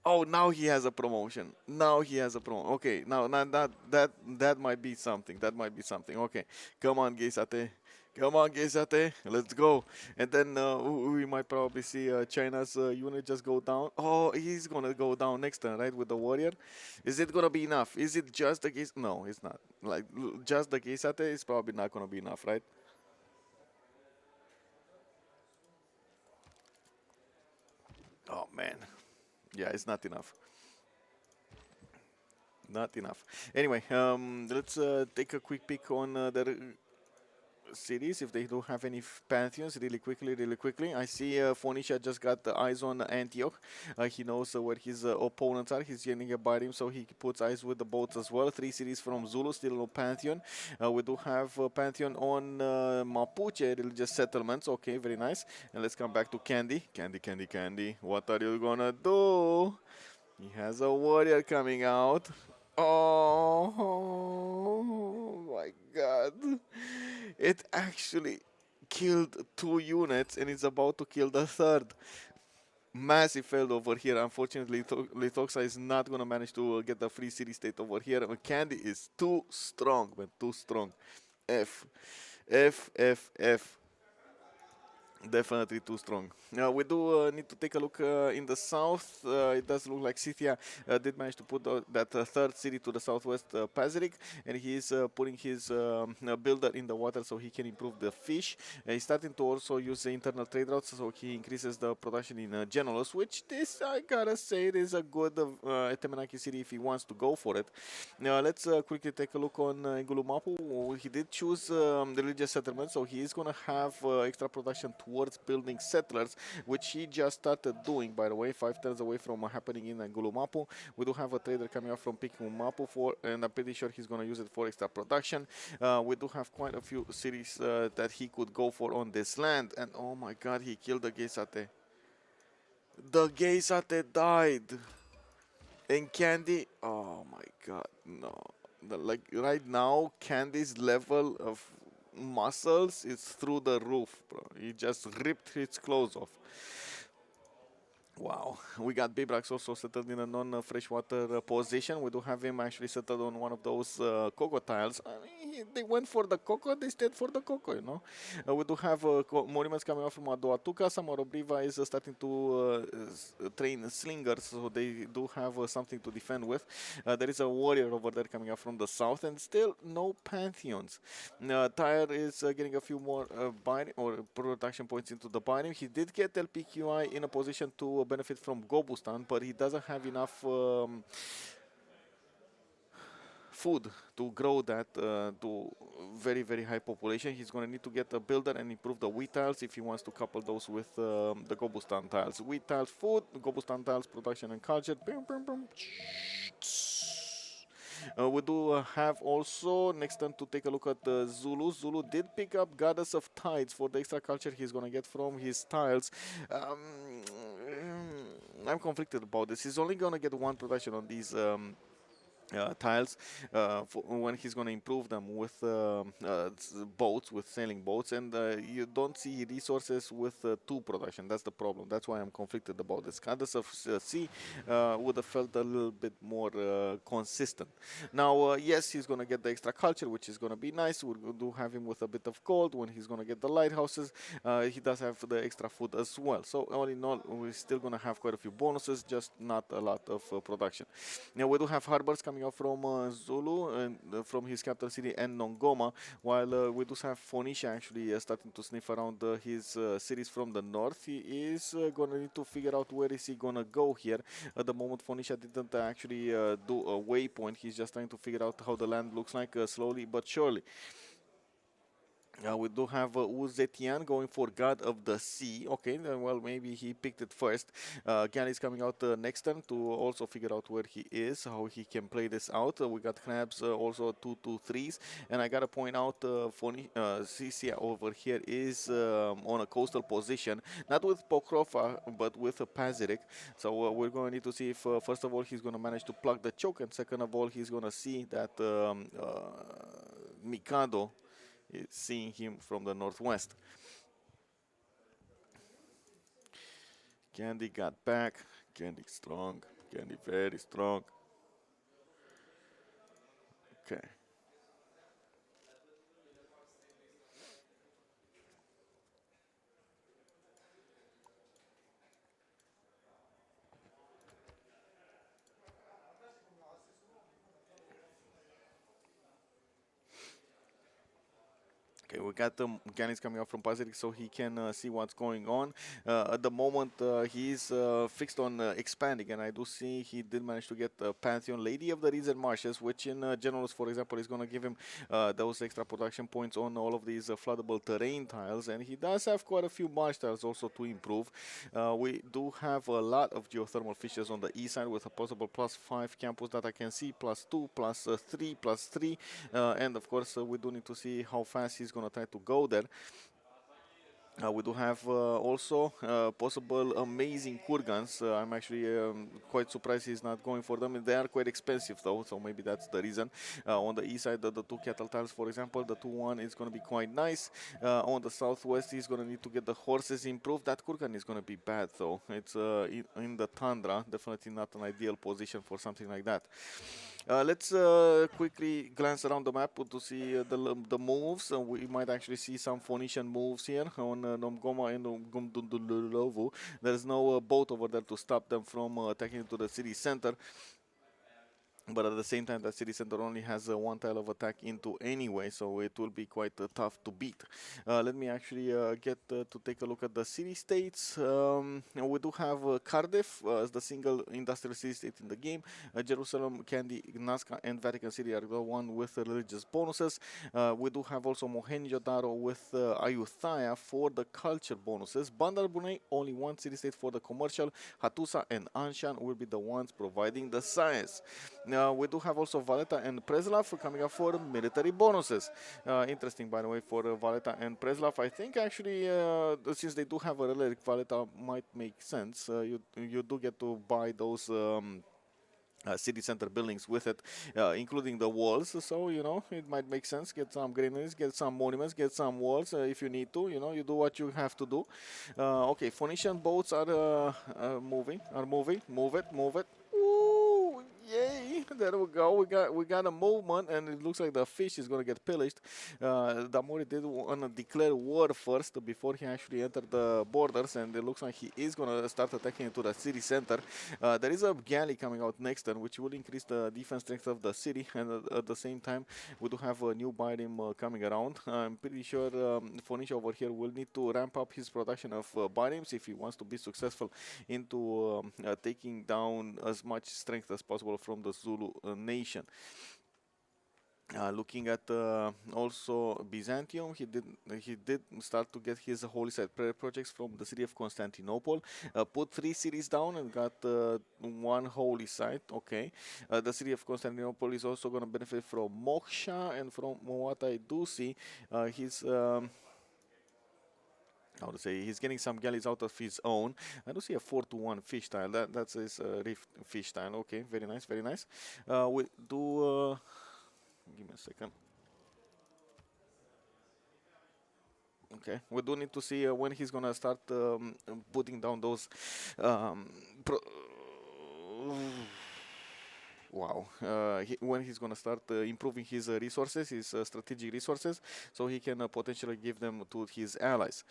Oh, now he has a promotion. Now he has a promotion. Okay, now that might be something. That might be something. Okay, come on, Geisate. Come on, Geisate. Let's go. And then we might probably see China's unit just go down. Oh, he's gonna go down next turn, right, with the warrior. Is it gonna be enough? Is it just the Geis? No, it's not. Like just the Geisate is probably not gonna be enough, right? Oh man. Yeah, it's not enough. Not enough. Anyway, let's take a quick peek on the cities, if they do have any pantheons, really quickly. I see Phoenicia just got the eyes on Antioch. He knows where his opponents are. He's getting about him, so he puts eyes with the boats as well. 3 cities from Zulu, still no pantheon. We do have a pantheon on Mapuche religious settlements. Okay, very nice. And let's come back to Candy. Candy. What are you gonna do? He has a warrior coming out. Oh my god. It actually killed 2 units and it's about to kill the third. Massive failed over here. Unfortunately, Lithoxa is not going to manage to get the free city state over here. Candy is too strong, man. Too strong. F. F, F, F. Definitely too strong. We do need to take a look in the south. It does look like Scythia did manage to put that third city to the southwest, Pazirik, and he is putting his builder in the water so he can improve the fish. He's starting to also use the internal trade routes, so he increases the production in Genolos, which this, I gotta say, it is a good Temenaki city if he wants to go for it. Now, let's quickly take a look on Ngulumapu. He did choose religious settlement, so he is going to have extra production towards building settlers, which he just started doing, by the way, 5 turns away from happening in Ngulumapu. We do have a trader coming up from Pikimumapu, and I'm pretty sure he's going to use it for extra production. We do have quite a few cities that he could go for on this land, and oh my god, he killed the Geisate. The Geisate died. And Candy, oh my god, no. Like right now, Candy's level of muscles is through the roof, bro. He just ripped his clothes off. Wow, we got Bibrax also settled in a non-freshwater position. We do have him actually settled on one of those cocoa tiles. I mean, they went for the cocoa, they stayed for the cocoa, you know. We do have monuments coming out from Adoatuca. Samorobriva is starting to train slingers, so they do have something to defend with. There is a warrior over there coming up from the south, and still no pantheons. Tyre is getting a few more binding or production points into the binding. He did get LPQI in a position to benefit from Gobustan, but he doesn't have enough food to grow that to very high population. He's going to need to get a builder and improve the wheat tiles if he wants to couple those with the Gobustan tiles. Wheat tiles, food, Gobustan tiles, production and culture. We do have also next turn to take a look at Zulu. Zulu did pick up Goddess of Tides for the extra culture he's going to get from his tiles. I'm conflicted about this. He's only going to get one production on these tiles when he's going to improve them with boats, with sailing boats, and you don't see resources with 2 production. That's the problem. That's why I'm conflicted about this. Goddess of Sea would have felt a little bit more consistent. Now, yes, he's going to get the extra culture, which is going to be nice. We do have him with a bit of gold when he's going to get the lighthouses. He does have the extra food as well. So all in all, we're still going to have quite a few bonuses, just not a lot of production. Now, we do have harbors coming up from Zulu and from his capital city and Nongoma, while we do have Phoenicia actually starting to sniff around his cities from the north. He is going to need to figure out where is he going to go here. At the moment, Phoenicia didn't actually do a waypoint. He's just trying to figure out how the land looks like slowly but surely. We do have Uzetian going for God of the Sea. Okay, well, maybe he picked it first. Gan is coming out next turn to also figure out where he is, how he can play this out. We got Crabs also 2-2-3s. And I got to point out Sisia over here is on a coastal position, not with Pokrova, but with Pazirik. So we're going to need to see if, first of all, he's going to manage to plug the choke, and second of all, he's going to see that Mikado seeing him from the northwest. Candy got back. Candy strong. Candy very strong. Okay. Okay, we got Ganis coming up from Pacific so he can see what's going on. At the moment, he's fixed on expanding, and I do see he did manage to get Pantheon Lady of the Reeds Marshes, which in Generals, for example, is going to give him those extra production points on all of these floodable terrain tiles, and he does have quite a few marsh tiles also to improve. We do have a lot of geothermal fishes on the east side with a possible +5 campus that I can see, +2, +3, +3, and of course we do need to see how fast he's going to try to go there. We do have also possible amazing kurgans. I'm actually quite surprised he's not going for them. They are quite expensive though, so maybe that's the reason. On the east side, the two cattle tiles, for example, the 2-1 is going to be quite nice. On the southwest, he's going to need to get the horses improved. That kurgan is going to be bad though. It's in the tundra, definitely not an ideal position for something like that. Let's quickly glance around the map to see the moves. We might actually see some Phoenician moves here on Nomgoma and Gumdundulovu. There's no boat over there to stop them from attacking into the city center. But at the same time, that city center only has one tile of attack into anyway, so it will be quite tough to beat. Let me actually get to take a look at the city states. We do have Cardiff as the single industrial city state in the game. Jerusalem, Kandy, Nazca, and Vatican City are the one with religious bonuses. We do have also Mohenjo-Daro with Ayutthaya for the culture bonuses. Bandar Brunei, only one city state for the commercial. Hattusa and Anshan will be the ones providing the science. We do have also Valletta and Preslav coming up for military bonuses. Interesting, by the way, for Valletta and Preslav. I think actually, since they do have a relic, Valletta might make sense. You do get to buy those. City center buildings with it, including the walls. So, you know, it might make sense. Get some greeneries, get some monuments, get some walls if you need to. You know, you do what you have to do. Okay, Phoenician boats are moving. Move it. Ooh, yay! There we go. We got a movement, and it looks like the fish is gonna get pillaged. Damori did wanna declare war first before he actually entered the borders, and it looks like he is gonna start attacking into the city center. There is a galley coming out next turn, which will increase the defense strength of the city, and at the same time, we do have a new biome coming around. I'm pretty sure Phoenicia over here will need to ramp up his production of biomes if he wants to be successful into taking down as much strength as possible from the Zulu nation. Looking at also Byzantium, he did start to get his holy site prayer projects from the city of Constantinople. Put 3 cities down and got 1 holy site. Okay, the city of Constantinople is also going to benefit from Moksha, and from what I do see, he's how to say, he's getting some galleys out of his own. I do see a 4-1 fish tile. That's his rift fish tile. Okay, very nice, very nice. We do. Give me a second. Okay, we do need to see when he's gonna start putting down those. Wow, when he's gonna start improving his resources, his strategic resources, so he can potentially give them to his allies.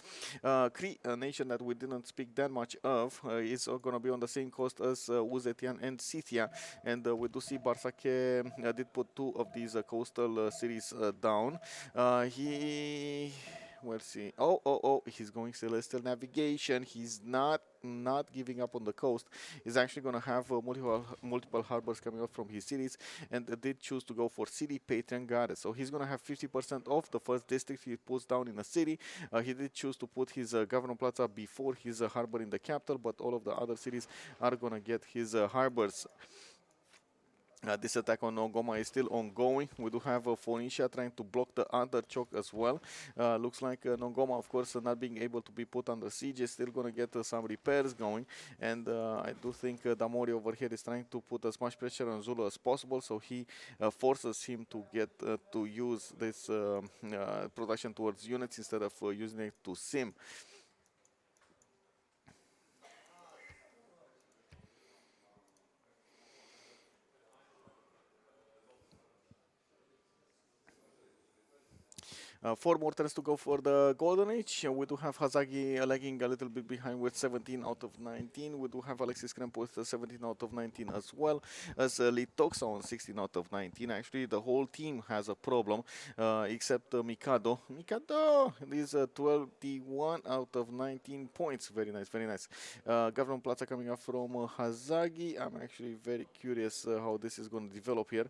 Cree, a nation that we didn't speak that much of, is gonna be on the same coast as Uzetian and Scythia, and we do see Barsake did put 2 of these coastal cities down. Let's see. Oh, he's going celestial navigation. He's not giving up on the coast. He's actually going to have multiple harbors coming out from his cities, and did choose to go for city patron goddess. So he's going to have 50% of the first district he puts down in a city. He did choose to put his governor plaza before his harbor in the capital, but all of the other cities are going to get his harbors. This attack on Nongoma is still ongoing. We do have Phoenicia trying to block the other choke as well. Looks like Nongoma, of course, not being able to be put under siege, is still going to get some repairs going. And I do think Damori over here is trying to put as much pressure on Zulu as possible, so he forces him to get to use this production towards units instead of using it to sim. Four more turns to go for the Golden Age. We do have Hazagi lagging a little bit behind with 17 out of 19. We do have Alexis Kremp with 17 out of 19 as well as Litoxa on 16 out of 19. Actually, the whole team has a problem except Mikado. Mikado is 21 out of 19 points. Very nice, very nice. Government Plaza coming up from Hazagi. I'm actually very curious how this is going to develop here.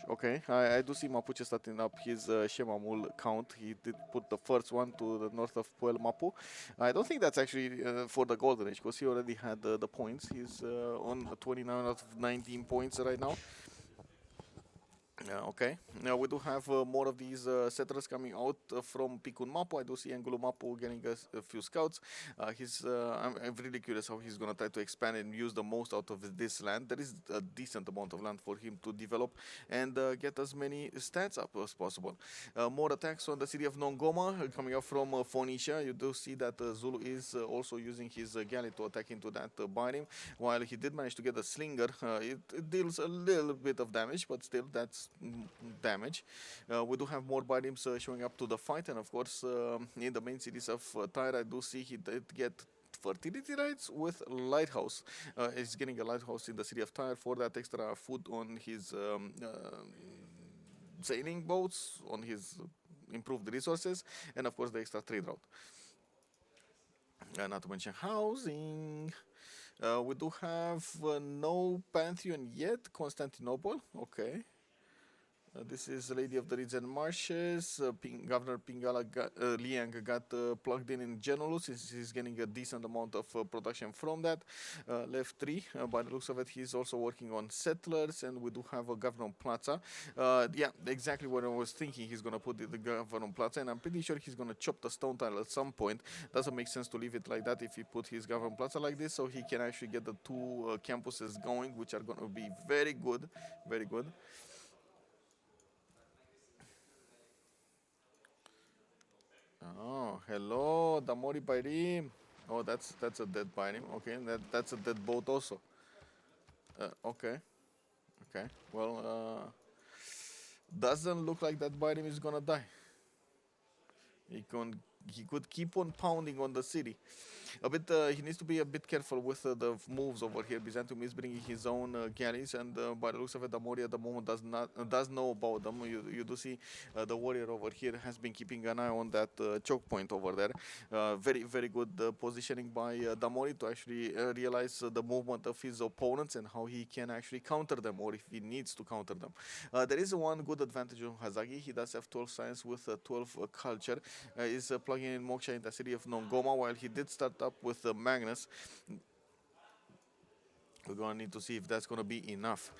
Okay, I do see Mapuche starting up his Shemamul count. He did put the first one to the north of Puel Mapu. I don't think that's actually for the Golden Age, because he already had the points. He's on 29 out of 19 points right now. Yeah, okay. Now we do have more of these settlers coming out from Pikun Mapu. I do see Angulu Mapu getting a few scouts. I'm really curious how he's going to try to expand and use the most out of this land. There is a decent amount of land for him to develop and get as many stats up as possible. More attacks on the city of Nongoma coming up from Phoenicia. You do see that Zulu is also using his galley to attack into that biome. While he did manage to get a slinger, it deals a little bit of damage, but still that's damage. We do have more biomes showing up to the fight, and of course, in the main cities of Tyre, I do see he did get fertility rights with lighthouse. He's getting a lighthouse in the city of Tyre for that extra food on his sailing boats, on his improved resources, and of course the extra trade route. Not to mention housing. We do have no Pantheon yet. Constantinople. Okay. This is Lady of the Reeds and Marshes. Governor Pingala Liang got plugged in Genolu since he's getting a decent amount of production from that. Left 3. By the looks of it, he's also working on settlers, and we do have a Governor Plaza. Yeah, exactly what I was thinking. He's going to put the Governor Plaza, and I'm pretty sure he's going to chop the stone tile at some point. Doesn't make sense to leave it like that if he put his Governor Plaza like this, so he can actually get the 2 campuses going, which are going to be very good. Very good. Oh, hello, Damori Bairim. Oh, that's a dead Bairim. Okay, that's a dead boat also. Okay, okay. Well, doesn't look like that Bairim is gonna die. He could keep on pounding on the city. He needs to be a bit careful with the moves over here. Byzantium is bringing his own galleys, and by the looks of it, the Mori at the moment does know about them. You do see the warrior over here has been keeping an eye on that choke point over there. Very good positioning by Damori to actually realize the movement of his opponents and how he can actually counter them, or if he needs to counter them. There is one good advantage on Hazagi. He does have 12 science with 12 culture. Is plugging in Moksha in the city of Nongoma, while he did start up with Magnus. We're going to need to see if that's going to be enough.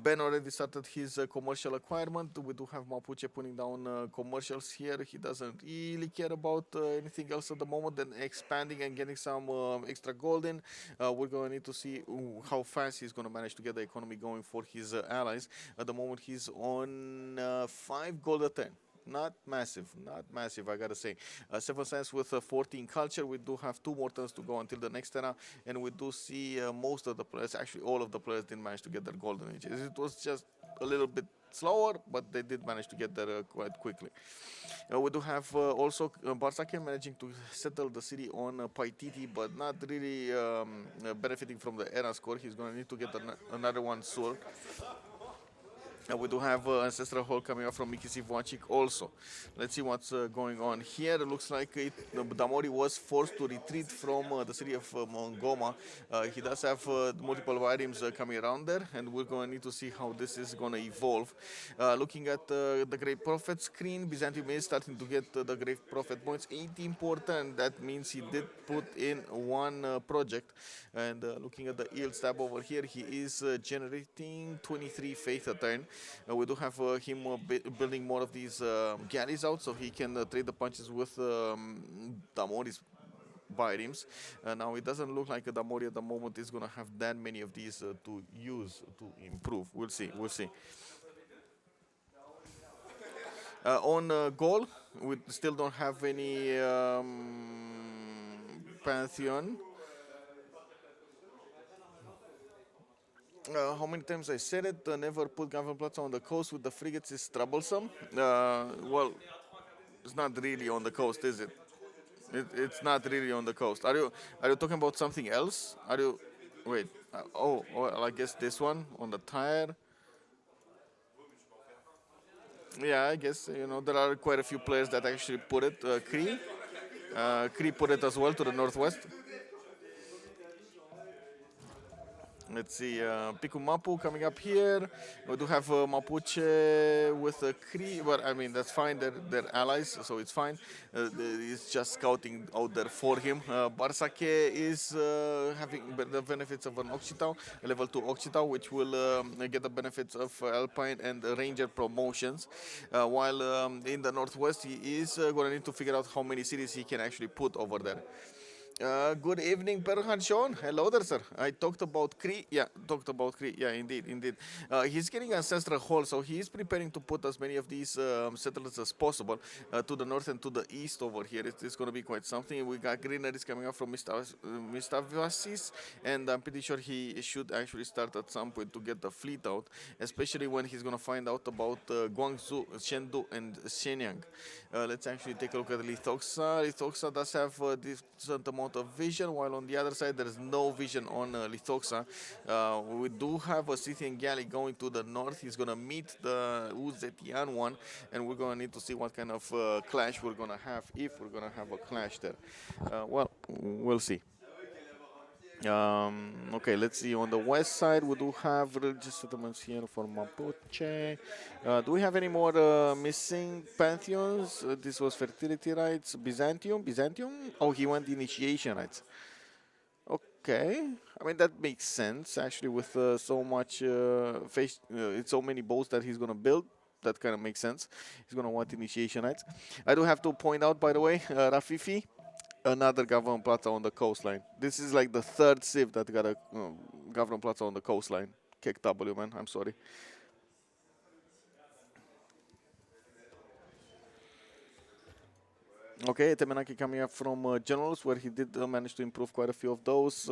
Ben already started his commercial acquirement. We do have Mapuche putting down commercials here. He doesn't really care about anything else at the moment than expanding and getting some extra gold in. We're going to need to see how fast he's going to manage to get the economy going for his allies. At the moment, he's on 5 gold a turn. Not massive, I gotta say. 7 science with 14 culture. We do have 2 more turns to go until the next era, and we do see most of the players, actually all of the players, didn't manage to get their golden ages. It was just a little bit slower, but they did manage to get there quite quickly. We do have also Barsake managing to settle the city on Paititi, but not really benefiting from the era score. He's going to need to get another one soon. We do have Ancestral Hall coming up from Mikisi Vuacic also. Let's see what's going on here. It looks like Damori was forced to retreat from the city of Mongoma. He does have multiple items coming around there, and we're going to need to see how this is going to evolve. Looking at the Great Prophet screen, Byzantium is starting to get the Great Prophet points. 18 important. That means he did put in one project. And looking at the yield tab over here, he is generating 23 faith a turn. We do have him building more of these galleys out, so he can trade the punches with Damori's biomes. Now it doesn't look like Damori at the moment is going to have that many of these to use to improve. We'll see. On goal, we still don't have any Pantheon. How many times I said it, never put Gavenplatz on the coast with the frigates is troublesome. Well, it's not really on the coast, is it? It's not really on the coast. Are you talking about something else? Are you wait? Well, I guess this one on the tire. Yeah, I guess there are quite a few players that actually put it. Cree put it as well to the northwest. Let's see, Piku Mapu coming up here. We do have Mapuche with a Cree, but I mean, that's fine. They're allies, so it's fine. He's just scouting out there for him. Barsake is having the benefits of an Occitan, a level 2 Occitan, which will get the benefits of Alpine and Ranger promotions. While in the Northwest, he is going to need to figure out how many cities he can actually put over there. Good evening, Perhan Sean. Hello there, sir. I talked about Cree. Yeah, talked about Cree. Yeah, indeed, indeed. He's getting Ancestral Hall, so he is preparing to put as many of these settlers as possible to the north and to the east over here. It's going to be quite something. We got greeneries coming up from Mistavasis, and I'm pretty sure he should actually start at some point to get the fleet out, especially when he's going to find out about Guangzhou, Chengdu, and Shenyang. Let's actually take a look at Lithoxa. Lithoxa does have a decent amount of vision, while on the other side there is no vision on Lithoxa. We do have a Scythian galley going to the north. He's going to meet the Uzetian one, and we're going to need to see what kind of clash we're going to have, if we're going to have a clash there. Well, we'll see. Okay, let's see. On the west side, we do have religious settlements here for Mapuche. Do we have any more missing pantheons? This was fertility rites. Byzantium? Byzantium? Oh, he went initiation rites. Okay, I mean that makes sense actually with so much so many boats that he's gonna build. That kind of makes sense. He's gonna want initiation rites. I do have to point out, by the way, Rafifi, another government plaza on the coastline. This is like the third civ that got a government plaza on the coastline. Kick W, man. I'm sorry. Okay, Temenaki coming up from Generals, where he did manage to improve quite a few of those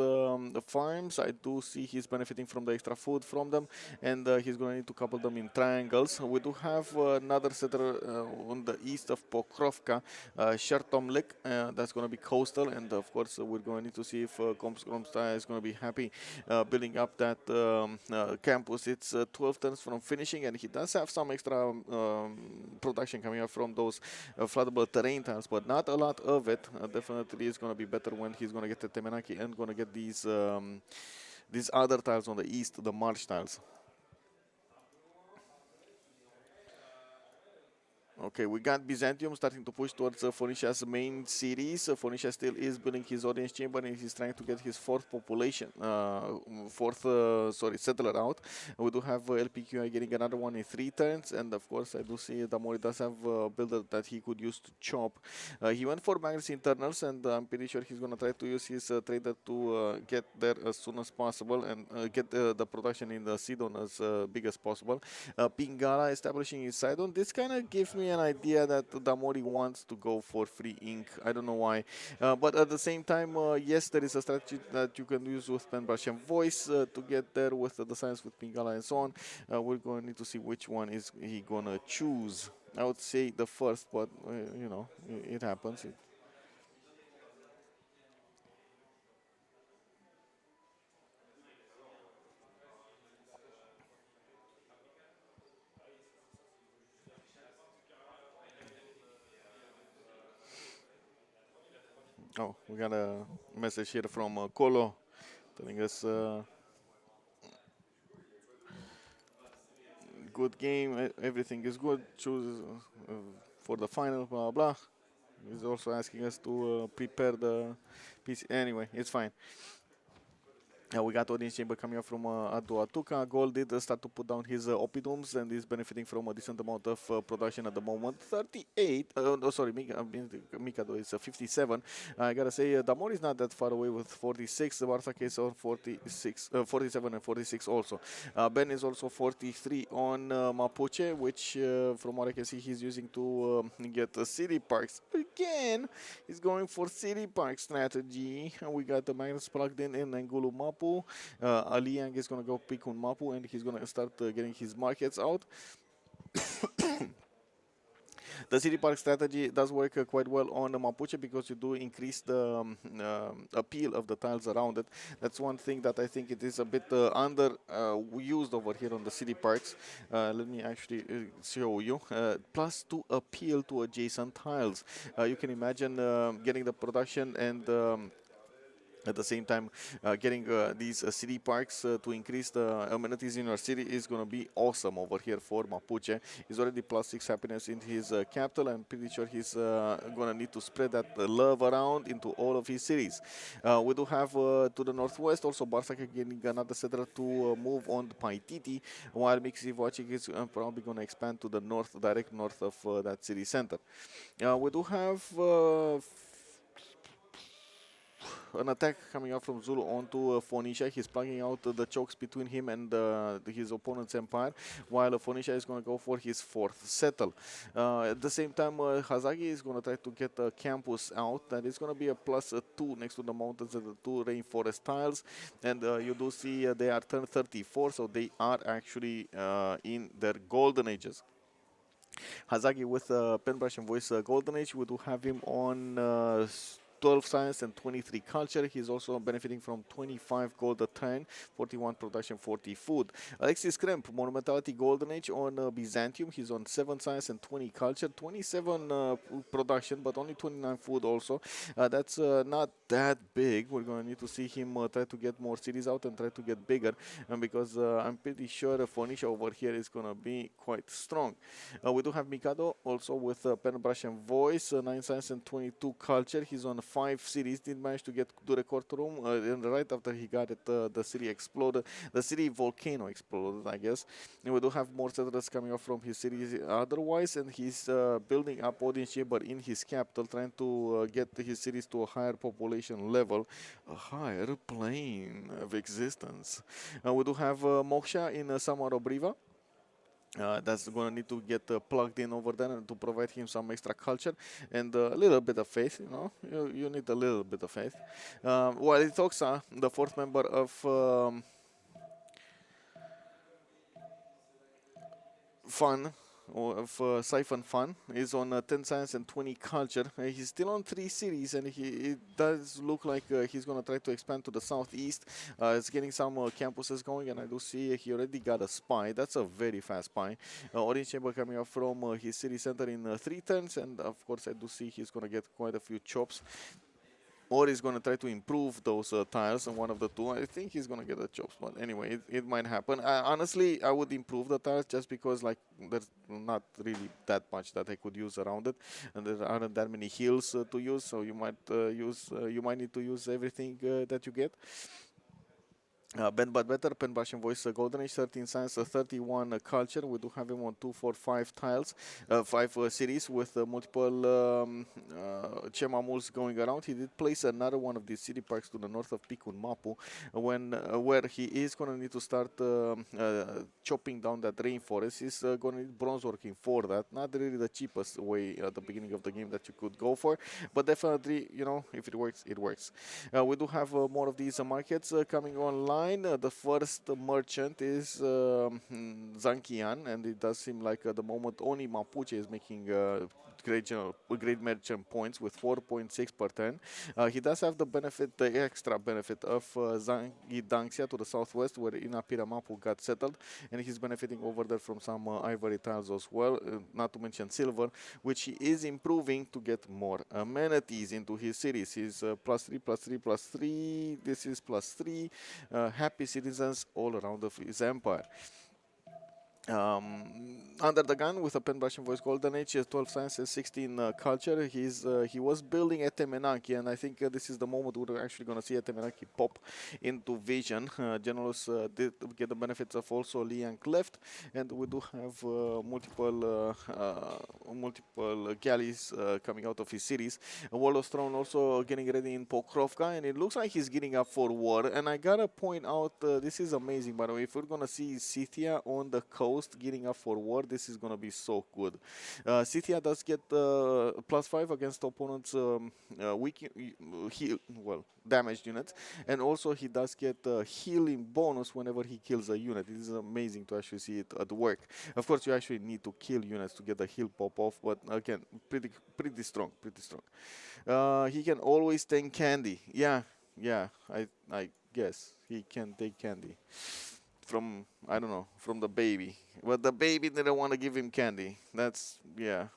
farms. I do see he's benefiting from the extra food from them, and he's going to need to couple them in triangles. We do have another settler on the east of Pokrovka, Shertomlik, that's going to be coastal, and of course we're going to need to see if Komskromsta is going to be happy building up that campus. It's 12 turns from finishing, and he does have some extra production coming up from those floodable terrain tiles, but not a lot of it. Definitely is going to be better when he's going to get the Temenaki and going to get these other tiles on the east, the marsh tiles. Okay, we got Byzantium starting to push towards Phoenicia's main cities. Phoenicia still is building his audience chamber, and he's trying to get his settler out. We do have LPQI getting another one in 3 turns, and of course I do see Damori does have a builder that he could use to chop. He went for Magnus internals, and I'm pretty sure he's going to try to use his trader to get there as soon as possible and get the production in the Sidon as big as possible. Pingala establishing his Sidon. This kind of gives me an idea that Damori wants to go for free ink. I don't know why. But at the same time, yes, there is a strategy that you can use with Pen Brush and Voice to get there with the science with Pingala and so on. We're going to need to see which one is he going to choose. I would say the first, but you know, it happens. Oh, we got a message here from Kolo telling us good game, everything is good, choose for the final, blah, blah. He's also asking us to prepare the PC. Anyway, it's fine. We got audience chamber coming up from Adu Atuka. Gold did start to put down his Opidums and is benefiting from a decent amount of production at the moment. 38, sorry, Mikado is 57. I gotta say, Damor is not that far away with 46. The Barsak is on 46, 47 and 46 also. Ben is also 43 on Mapuche, which from what I can see, he's using to get city parks. Again, he's going for city park strategy. We got the Magnus plugged in Angulu Mapu. Aliang is going to go pick on Mapu, and he's going to start getting his markets out. The city park strategy does work quite well on Mapuche because you do increase the appeal of the tiles around it. That's one thing that I think it is a bit under used over here on the city parks. Let me actually show you. Plus to appeal to adjacent tiles. You can imagine getting the production and At the same time, getting these city parks to increase the amenities in your city is going to be awesome over here for Mapuche. He's already +6 happiness in his capital. I'm pretty sure he's going to need to spread that love around into all of his cities. We do have to the northwest also Barsaka getting another settler to move on Paititi, while Mixivochi is probably going to expand to the north, direct north of that city center. We do have an attack coming out from Zulu onto Phoenicia. He's plugging out the chokes between him and his opponent's empire, while Phoenicia is going to go for his fourth settle. At the same time, Hazagi is going to try to get a campus out. That is going to be a +2 next to the mountains and the 2 rainforest tiles. And you do see they are turned 34, so they are actually in their golden ages. Hazagi with Penbrush and Voice Golden Age. We do have him on 12 science and 23 culture. He's also benefiting from 25 gold a turn, 41 production, 40 food. Alexis Kremp, Monumentality Golden Age on Byzantium. He's on 7 science and 20 culture, 27 production, but only 29 food also. That's not that big. We're going to need to see him try to get more cities out and try to get bigger, because I'm pretty sure Phoenicia over here is going to be quite strong. We do have Mikado also with Penbrush and Voice, 9 science and 22 culture. He's on 5 cities, did manage to get to the courtroom, and right after he got it, the city exploded. The city volcano exploded, I guess. And we do have more settlers coming up from his cities otherwise, and he's building up audience chamber in his capital, trying to get his cities to a higher population level, a higher plane of existence. We do have Moksha in Samarobriva. That's going to need to get plugged in over there and to provide him some extra culture and a little bit of faith. You need a little bit of faith. While it talks, the fourth member of Fun, or of Siphon Fun, is on 10 science and 20 culture. He's still on 3 cities, and it does look like he's going to try to expand to the southeast. It's getting some campuses going, and I do see he already got a spy. That's a very fast spy. Audience chamber coming up from his city center in 3 turns, and of course I do see he's going to get quite a few chops. Or he's going to try to improve those tiles, and one of the two. I think he's going to get the chops, but anyway, it might happen. Honestly, I would improve the tiles just because, like, there's not really that much that I could use around it, and there aren't that many heals to use, so you might need to use everything that you get. Ben But Better, Pen Brush and Voice Golden Age, 13 Science, 31 Culture. We do have him on 2, 4, 5 tiles, 5 cities with multiple Chemamuls going around. He did place another one of these city parks to the north of Pikun Mapu, where he is going to need to start chopping down that rainforest. He's going to need bronze working for that. Not really the cheapest way at the beginning of the game that you could go for, but definitely, if it works, it works. We do have more of these markets coming online. The first merchant is Zankian, and it does seem like at the moment only Mapuche is making great merchant points with 4.6 per turn. He does have the extra benefit of Zangidangxia to the southwest, where Inapira Mapu got settled, and he's benefiting over there from some ivory tiles as well, not to mention silver, which he is improving to get more amenities into his cities. He's +3, +3, +3. This is +3. Happy citizens all around of his empire. Under the gun with a Pen Brush and Voice Golden Age, 12 science and 16 culture. He was building Etemenaki, and I think this is the moment we're actually going to see Etemenaki pop into vision. Generals did get the benefits of also Liang left, and we do have multiple galleys coming out of his cities. World of Throne also getting ready in Pokrovka, and it looks like he's getting up for war. And I gotta point out, this is amazing, by the way. If we're gonna see Scythia on the coast getting up for war, this is gonna be so good. Scythia does get +5 against opponents' damaged units, and also he does get a healing bonus whenever he kills a unit. It is amazing to actually see it at work. Of course, you actually need to kill units to get the heal pop off, but again, pretty strong. He can always take candy. Yeah, I guess he can take candy from, I don't know, from the baby. But the baby didn't want to give him candy. That's, yeah.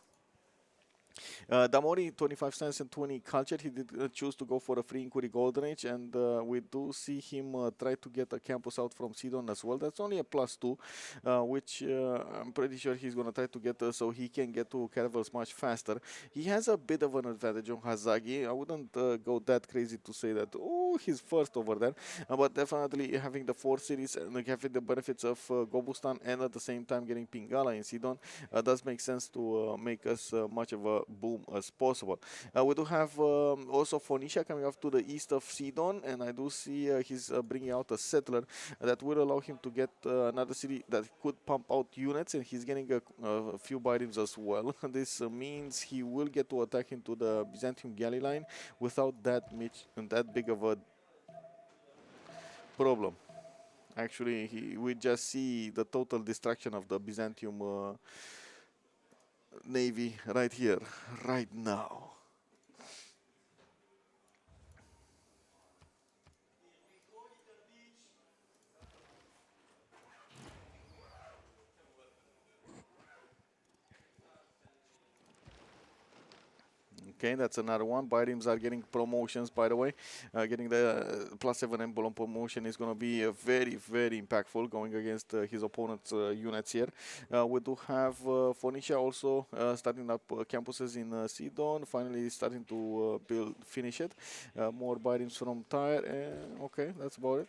Damori, 25 cents and 20 culture. He did choose to go for a free inquiry golden age, and we do see him try to get a campus out from Sidon as well. That's only a +2, which I'm pretty sure he's going to try to get so he can get to Caravels much faster. He has a bit of an advantage on Hazagi. I wouldn't go that crazy to say that, oh, he's first over there, but definitely having the 4 cities and having the benefits of Gobustan and at the same time getting Pingala in Sidon does make sense to make us much of a boom as possible. We do have also Phoenicia coming off to the east of Sidon, and I do see he's bringing out a settler that will allow him to get another city that could pump out units, and he's getting a few biomes as well. This means he will get to attack into the Byzantium galley line without that big of a problem. Actually, we just see the total destruction of the Byzantium navy right here, right now. Okay, that's another one. Biomes are getting promotions, by the way. Getting the +7 emblem promotion is going to be very, very impactful going against his opponent's units here. We do have Phoenicia also starting up campuses in Sidon, finally starting to finish it. More biomes from Tyre, and okay, that's about it.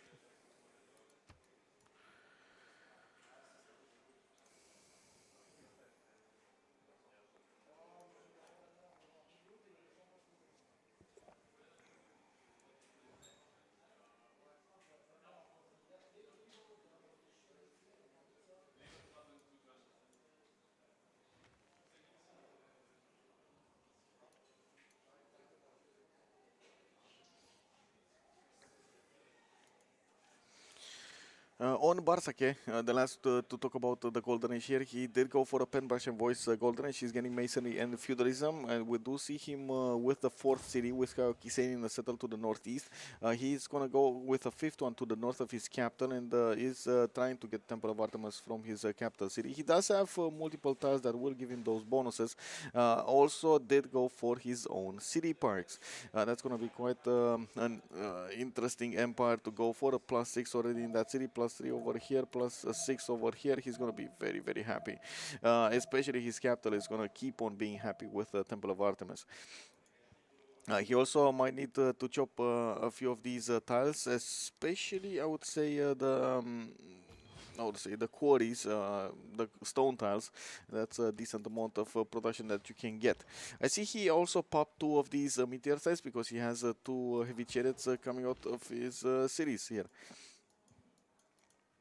On Barsake, the last to talk about the Golden Age here, he did go for a pen brush and voice Golden Age. He's getting Masonry and Feudalism, and we do see him with the 4th city, with Kisanian settled to the northeast. He's going to go with a 5th one to the north of his capital, and is trying to get Temple of Artemis from his capital city. He does have multiple tiles that will give him those bonuses. Also did go for his own city parks. That's going to be quite an interesting empire to go for. A +6 already in that city, +3 over here, +6 over here. He's going to be very, very happy. Especially his capital is going to keep on being happy with the Temple of Artemis. He also might need to chop a few of these tiles, especially I would say the quarries, the stone tiles. That's a decent amount of production that you can get. I see he also popped 2 of these meteor sites because he has 2 heavy chariots coming out of his cities here.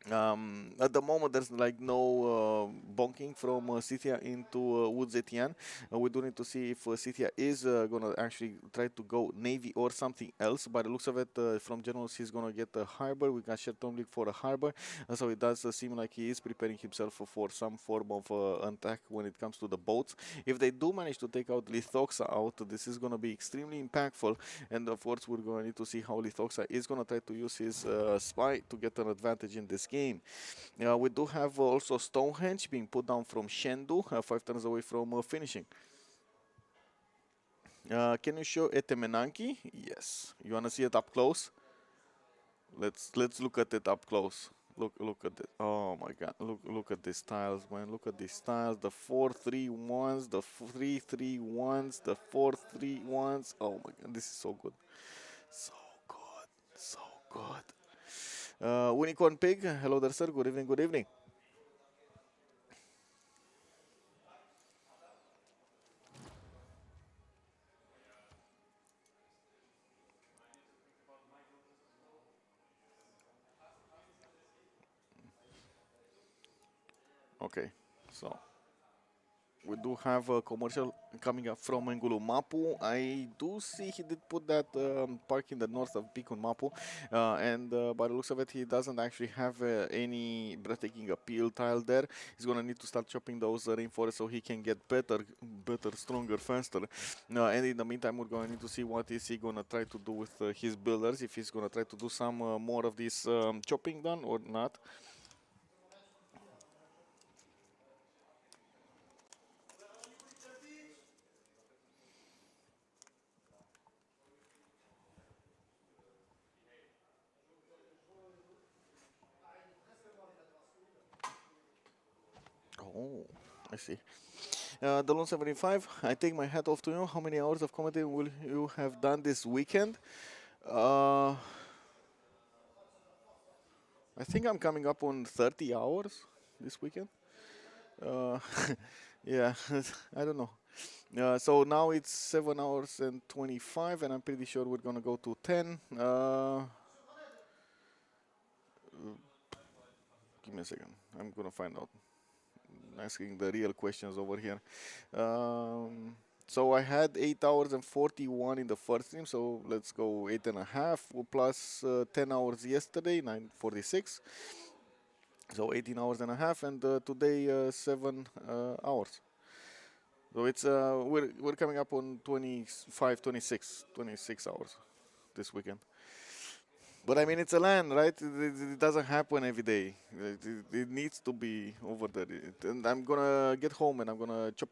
At the moment, there's like no bonking from Scythia into Woods-Etienne. We do need to see if Scythia is going to actually try to go Navy or something else. By the looks of it, from generals, he's going to get a harbor. We got Sherton League for a harbor. So it does seem like he is preparing himself for some form of attack when it comes to the boats. If they do manage to take out Lithoxa out, this is going to be extremely impactful. And of course, we're going to need to see how Lithoxa is going to try to use his spy to get an advantage in this game. We do have also Stonehenge being put down from Shendu, 5 turns away from finishing. Can you show Etemenanki? Yes. You wanna see it up close? Let's look at it up close. Look at it. Oh my God! Look at these tiles, man. Look at these tiles. The 4-3-1s, the 3-3-1s, the 4-3-1s. Oh my God! This is so good. So good. So good. Unicorn Pig, hello there, sir. Good evening, good evening. Okay, so we do have a commercial coming up from Engulu Mapu. I do see he did put that park in the north of Pikun Mapu, and by the looks of it, he doesn't actually have any breathtaking appeal tile there. He's gonna need to start chopping those rainforests so he can get better, stronger, faster. And in the meantime, we're gonna need to see what is he gonna try to do with his builders. If he's gonna try to do some more of this chopping done or not. Oh, I see. The Lone 75, I take my hat off to you. How many hours of commenting will you have done this weekend? Uh, I think I'm coming up on 30 hours this weekend. Uh, yeah, I don't know. So now it's 7 hours and 25, and I'm pretty sure we're gonna go to 10. Give me a second. I'm gonna find out. Asking the real questions over here. Um, so I had 8 hours and 41 in the first stream, so let's go 8.5 plus 10 hours yesterday, 9:46. So 18 hours and a half, and today 7 hours. So it's we're coming up on 25, 26 hours this weekend. But I mean, it's a land, right? It doesn't happen every day. It needs to be over there. And I'm gonna get home and I'm gonna chop,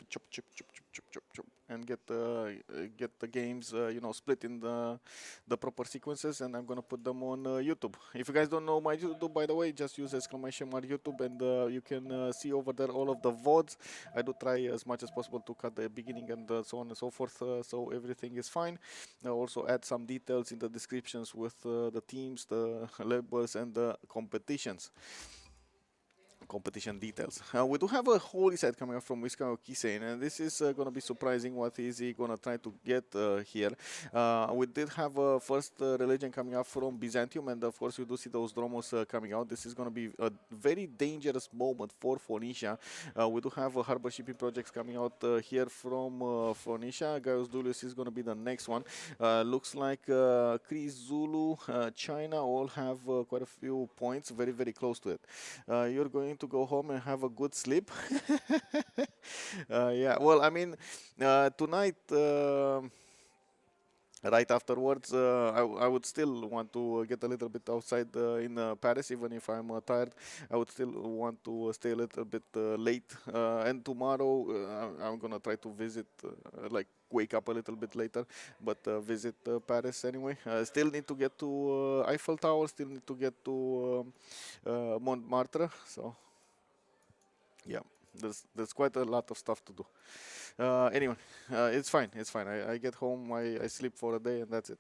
and get the games, split in the proper sequences, and I'm gonna put them on YouTube. If you guys don't know my YouTube, by the way, just use exclamation mark YouTube, and you can see over there all of the VODs. I do try as much as possible to cut the beginning and so on and so forth, so everything is fine. I also add some details in the descriptions with the teams, the labels, and the competition details. We do have a holy side coming up from Wiska Kisane, and this is going to be surprising. What is he going to try to get here? We did have a first religion coming up from Byzantium, and of course you do see those dromos coming out. This is going to be a very dangerous moment for Phoenicia. We do have harbor shipping projects coming out here from Phoenicia. Gaius Julius is going to be the next one. Looks like Chris, Zulu, China all have quite a few points, very, very close to it. You're going to go home and have a good sleep. Yeah, well, I mean, tonight, right afterwards, I would still want to get a little bit outside in Paris, even if I'm tired. I would still want to stay a little bit late. And tomorrow, I'm gonna try to visit, like wake up a little bit later, but visit Paris anyway. Still need to get to Eiffel Tower. Still need to get to Montmartre. So yeah, there's quite a lot of stuff to do. Anyway, it's fine. It's fine. I get home, I sleep for a day, and that's it.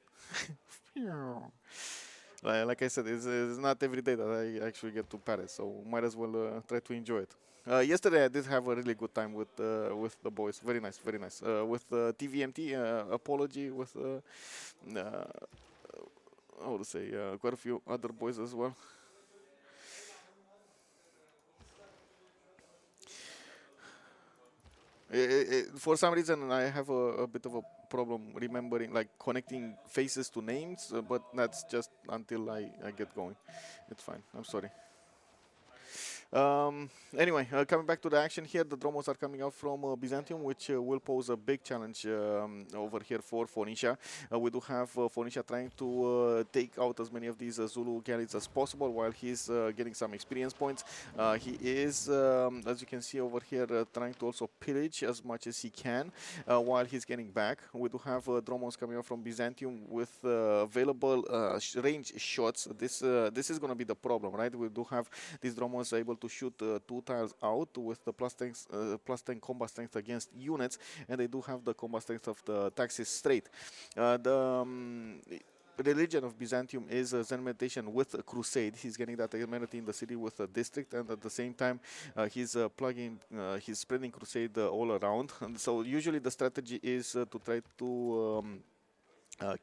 Like I said, it's not every day that I actually get to Paris, so might as well try to enjoy it. Yesterday I did have a really good time with the boys. Very nice, very nice. With TVMT, apology with how to say, quite a few other boys as well. For some reason, I have a bit of a problem remembering, like connecting faces to names, but that's just until I get going. It's fine. I'm sorry. Anyway, coming back to the action here, the Dromos are coming out from Byzantium, which will pose a big challenge over here for Phoenicia. We do have Phoenicia trying to take out as many of these Zulu galleys as possible while he's getting some experience points. He is, as you can see over here, trying to also pillage as much as he can while he's getting back. We do have Dromos coming out from Byzantium with available range shots. This is going to be the problem, right? We do have these Dromos able to shoot 2 tiles out with the plus 10 combat strength against units, and they do have the combat strength of the Taxis straight. The religion of Byzantium is Zen meditation with a crusade. He's getting that amenity in the city with a district, and at the same time he's he's spreading crusade all around. And so usually the strategy is to try to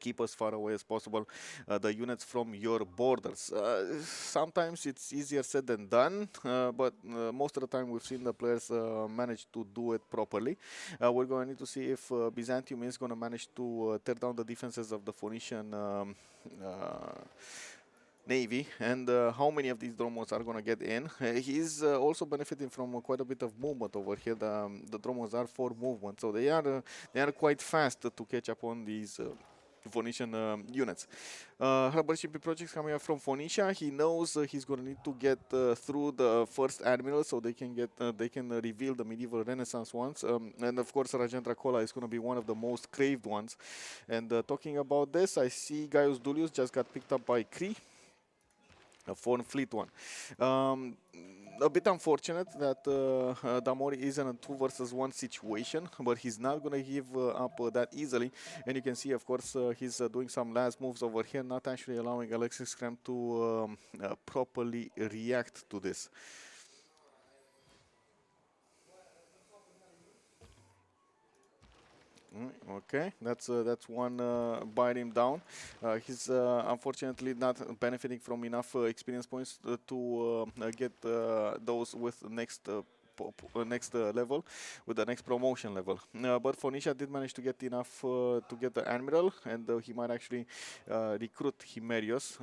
keep as far away as possible the units from your borders. Sometimes it's easier said than done, but most of the time we've seen the players manage to do it properly. We're going to need to see if Byzantium is going to manage to tear down the defenses of the Phoenician navy, and how many of these Dromos are going to get in. He's also benefiting from quite a bit of movement over here. The Dromos are for movement, so they are quite fast to catch up on these Phoenician units. Harbor shipping projects coming up from Phoenicia. He knows he's going to need to get through the first admiral, so they can reveal the medieval Renaissance ones. And of course, Rajendra Kola is going to be one of the most craved ones. And talking about this, I see Gaius Julius just got picked up by Cree. A foreign fleet one. a bit unfortunate that Damori is in a 2 versus 1 situation, but he's not going to give up that easily. And you can see, of course, he's doing some last moves over here, not actually allowing Alexis Krem to properly react to this. Okay, that's one bite him down. He's unfortunately not benefiting from enough experience points to get those with next next level, with the next promotion level. But Phoenicia did manage to get enough to get the Admiral, and he might actually recruit Himerios.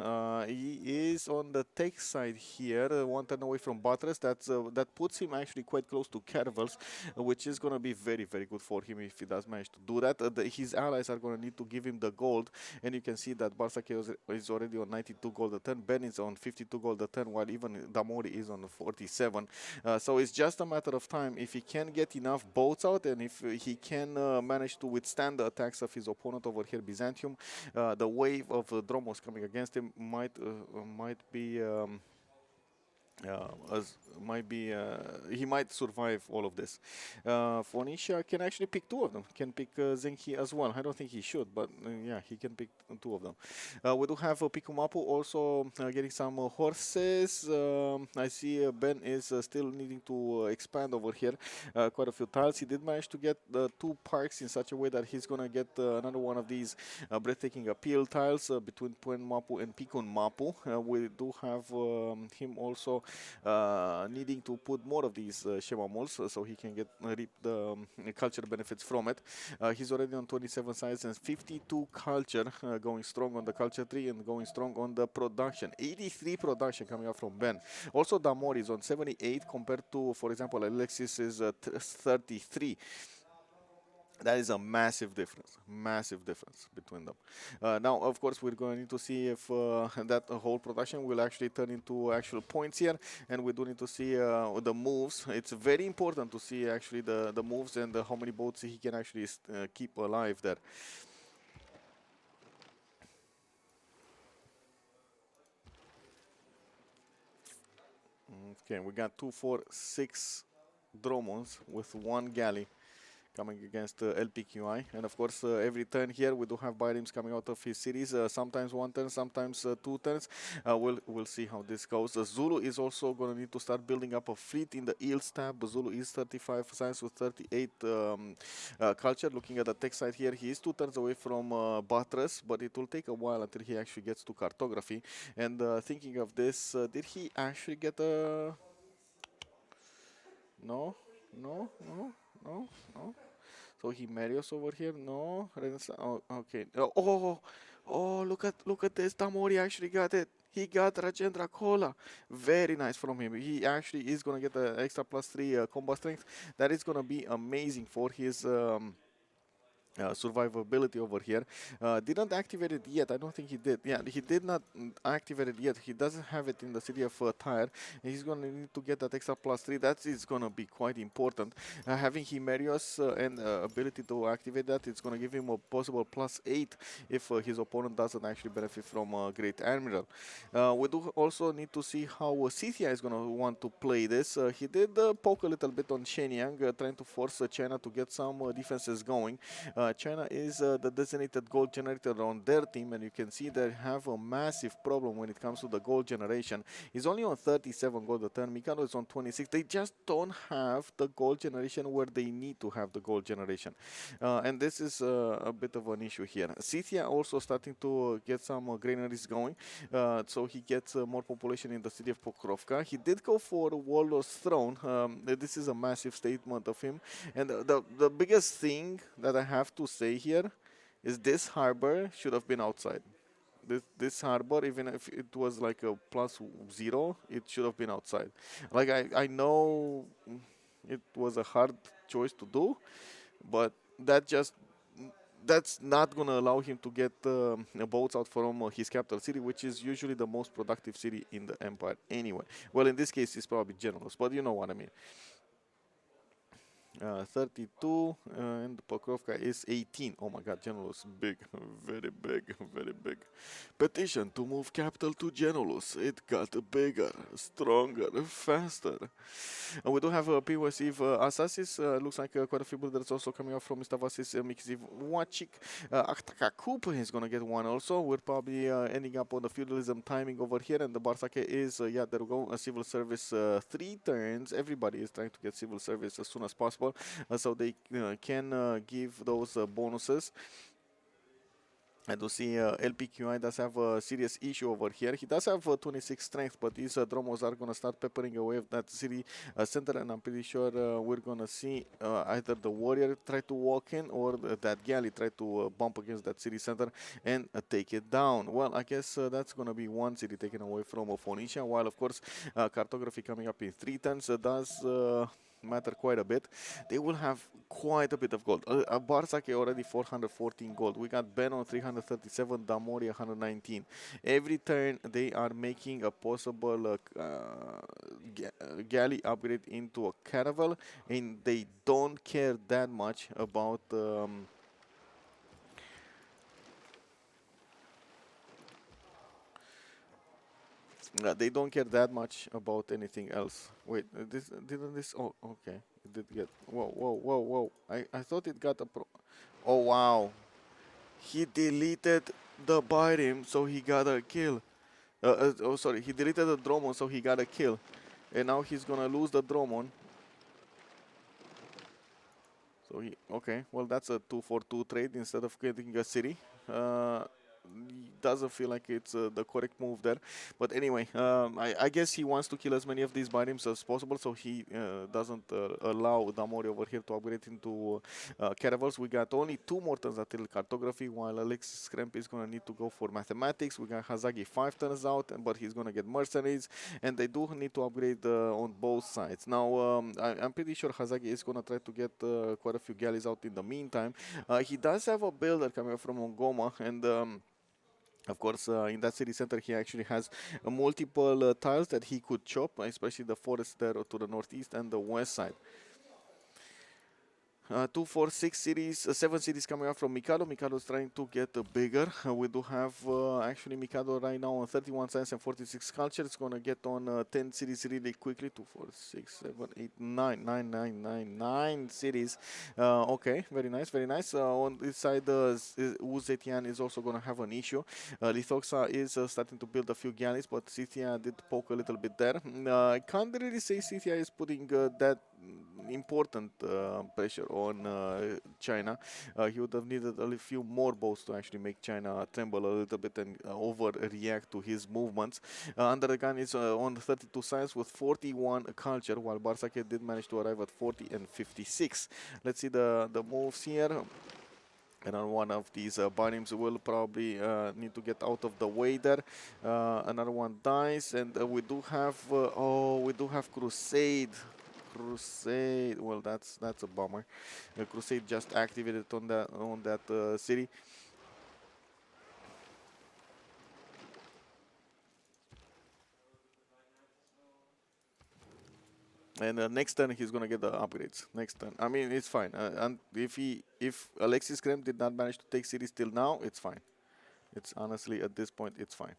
He is on the tech side here, one turn away from Buttress. That puts him actually quite close to Caravels, which is going to be very, very good for him if he does manage to do that. His allies are going to need to give him the gold, and you can see that Barsake is already on 92 gold a turn, Ben is on 52 gold a turn, while even Damori is on 47. So it's just a matter of time. If he can get enough boats out, and if he can manage to withstand the attacks of his opponent over here, Byzantium, the wave of Dromos coming against him might be he might survive all of this. Phoenicia can actually pick two of them. Can pick Zenki as well. I don't think he should, but yeah, he can pick two of them. We do have Pikumapu also getting some horses. I see Ben is still needing to expand over here quite a few tiles. He did manage to get two parks in such a way that he's gonna get another one of these breathtaking appeal tiles between Puen Mapu and Pikun Mapu. We do have him also needing to put more of these Shemamuls so he can reap the culture benefits from it. He's already on 27 size and 52 culture, going strong on the culture tree and going strong on the production. 83 production coming out from Ben. Also Damori is on 78 compared to, for example, Alexis is 33. That is a massive difference between them. Now, of course, we're going to need to see if that whole production will actually turn into actual points here, and we do need to see the moves. It's very important to see actually the moves and how many boats he can actually keep alive there. Okay, we got 2, 4, 6 Dromons with one galley coming against LPQI, and of course every turn here we do have Byrims coming out of his cities, sometimes one turn, sometimes two turns. We'll see how this goes. Zulu is also going to need to start building up a fleet in the Eels tab. Zulu is 35 science with 38 culture. Looking at the tech side here, he is 2 turns away from Buttress, but it will take a while until he actually gets to cartography. And thinking of this, did he actually get a... No, no, no, no, no. So Himerios over here, no. Oh, okay. Oh, look at this. Tamori actually got it. He got Rajendra Kola. Very nice from him. He actually is gonna get an extra +3 combat strength. That is gonna be amazing for his survivability over here. Didn't activate it yet. I don't think he did. Yeah, he did not activate it yet. He doesn't have it in the city of Tyre. He's going to need to get that extra +3. That is going to be quite important. Having Himerios and ability to activate that, it's going to give him a possible +8 if his opponent doesn't actually benefit from Great Admiral. We do also need to see how Scythia is going to want to play this. He did poke a little bit on Shenyang, trying to force China to get some defenses going. China is the designated gold generator on their team, and you can see they have a massive problem when it comes to the gold generation. He's only on 37 gold a turn. Mikado is on 26. They just don't have the gold generation where they need to have the gold generation. And this is a bit of an issue here. Scythia also starting to get some granaries going, so he gets more population in the city of Pokrovka. He did go for Warlord's Throne. This is a massive statement of him. And the biggest thing that I have to say here is this harbor should have been outside. This harbor, even if it was like a +0, it should have been outside. Like I know it was a hard choice to do, but that's not going to allow him to get boats out from his capital city, which is usually the most productive city in the empire anyway. Well, in this case, it's probably Generals, but you know what I mean. 32, and Pokrovka is 18. Oh my god, Genelus, big, very big, very big. Petition to move capital to Genelus. It got bigger, stronger, faster. And we do have a POSIV Assassis. Looks like quite a few builders also coming up from Mr. Vasis Mixiv Wachik. Aktaka Coupe is going to get one also. We're probably ending up on the feudalism timing over here. And the Barsake is, yeah, there we go, a civil service 3 turns. Everybody is trying to get civil service as soon as possible so they can give those bonuses. I do see LPQI does have a serious issue over here. He does have 26 strength, but these Dromos are going to start peppering away at that city center, and I'm pretty sure we're going to see either the warrior try to walk in or that galley try to bump against that city center and take it down. Well, I guess that's going to be one city taken away from Phoenicia, while of course cartography coming up in 3 turns does matter quite a bit. They will have quite a bit of gold. Barsake already 414 gold. We got Ben on 337, Damori 119. Every turn they are making a possible galley upgrade into a caravel, and they don't care that much about they don't care that much about anything else. Wait, this didn't this? Oh, okay. It did get. Whoa, whoa, whoa, whoa! I thought it got a pro. Oh wow! He deleted the Byrim, so he got a kill. Oh, sorry. He deleted the Dromon, so he got a kill, and now he's gonna lose the Dromon. So he okay. Well, that's a 2-for-2 trade instead of getting a city. Doesn't feel like it's the correct move there. But anyway, I guess he wants to kill as many of these Byrims as possible, so he doesn't allow Damori over here to upgrade into caravels. We got only 2 more turns until cartography, while Alexis Kremp is going to need to go for mathematics. We got Hazagi 5 turns out, but he's going to get mercenaries, and they do need to upgrade on both sides. Now, I'm pretty sure Hazagi is going to try to get quite a few galleys out in the meantime. He does have a builder coming from Mongoma, and of course, in that city center, he actually has multiple tiles that he could chop, especially the forest there to the northeast and the west side. 2, 4, 6 cities, 7 cities coming out from Mikado. Mikado is trying to get bigger. We do have actually Mikado right now on 31 science and 46 culture. It's going to get on 10 cities really quickly. 2, 4, 6, 7, 8, 9, 9, 9, 9, 9 cities. Okay, very nice, very nice. On this side, Uzetian is also going to have an issue. Lithoxa is starting to build a few galleys, but Scythia did poke a little bit there. I can't really say Scythia is putting that important pressure on China. He would have needed a few more boats to actually make China tremble a little bit and overreact to his movements. Undergan is on 32 science with 41 culture, while Barsake did manage to arrive at 40 and 56. Let's see the moves here. And on one of these Byrims will probably need to get out of the way there. Another one dies, and we do have we do have Crusade. Crusade. Well, that's a bummer. Crusade just activated on that city. And next turn he's gonna get the upgrades. Next turn, I mean it's fine. And if Alexis Krem did not manage to take cities till now, it's fine. It's honestly at this point it's fine.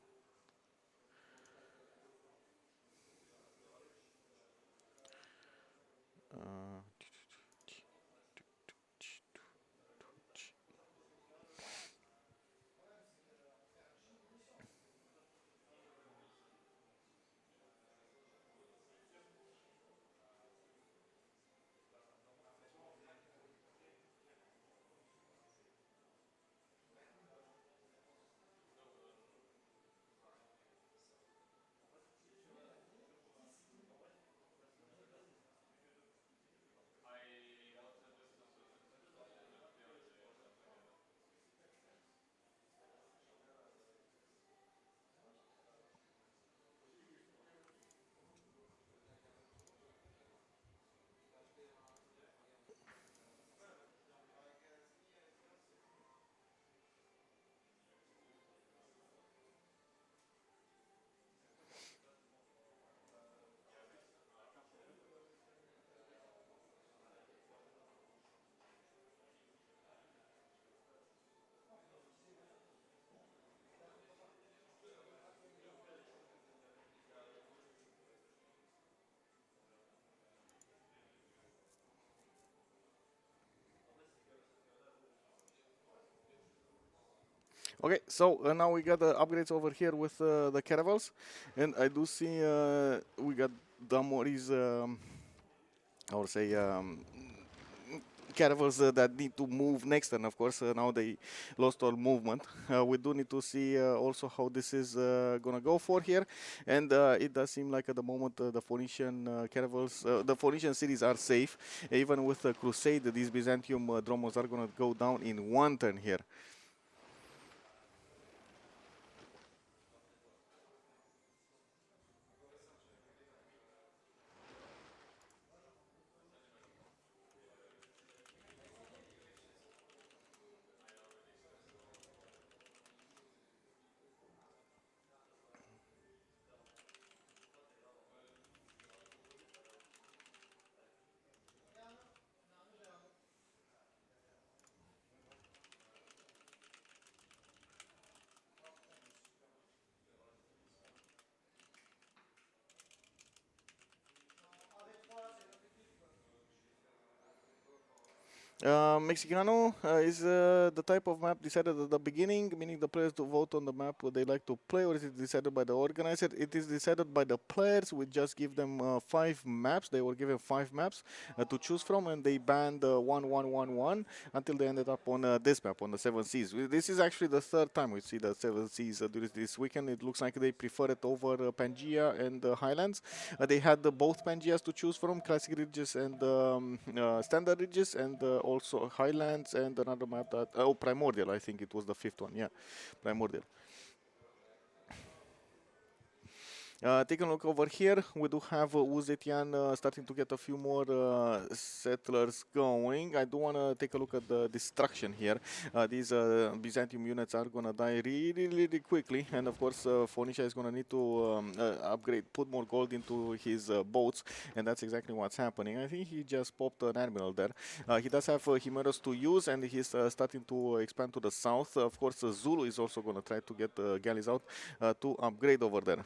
Okay, so now we got the upgrades over here with the caravels, and I do see we got Damori's, I would say, caravels that need to move next, and of course now they lost all movement. We do need to see also how this is gonna go for here, and it does seem like at the moment the Phoenician caravels, the Phoenician cities are safe. Even with the Crusade, these Byzantium dromos are gonna go down in one turn here. Mexicano is the type of map decided at the beginning, meaning the players to vote on the map what they like to play, or is it decided by the organizer? It is decided by the players. We just give them 5 maps. They were given 5 maps to choose from, and they banned 1-1-1-1 until they ended up on this map, on the Seven Seas. This is actually the third time we see the Seven Seas during this weekend. It looks like they prefer it over Pangea and Highlands. They had both Pangeas to choose from, Classic Ridges and Standard Ridges, and also Highlands, and another map that, oh, Primordial, I think it was the fifth one, yeah, Primordial. Taking a look over here, we do have Uzetian starting to get a few more settlers going. I do want to take a look at the destruction here. These Byzantium units are going to die really, really quickly. And of course, Phoenicia is going to need to upgrade, put more gold into his boats. And that's exactly what's happening. I think he just popped an admiral there. He does have Chimeras to use, and he's starting to expand to the south. Of course, Zulu is also going to try to get galleys out to upgrade over there.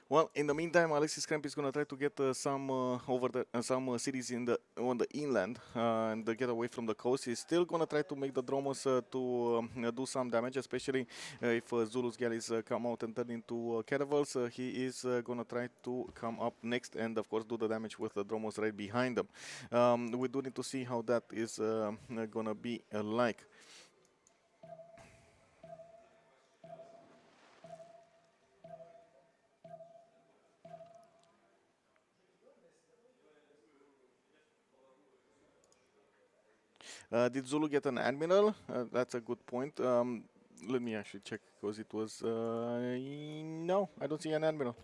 Well, in the meantime, Alexis Kremp is going to try to get some over the some cities in the on the inland and get away from the coast. He's still going to try to make the Dromos to do some damage, especially if Zulu's galleys come out and turn into caravels. He is going to try to come up next and, of course, do the damage with the Dromos right behind them. We do need to see how that is going to be like. Did Zulu get an admiral? That's a good point. Let me actually check because it was no, I don't see an admiral.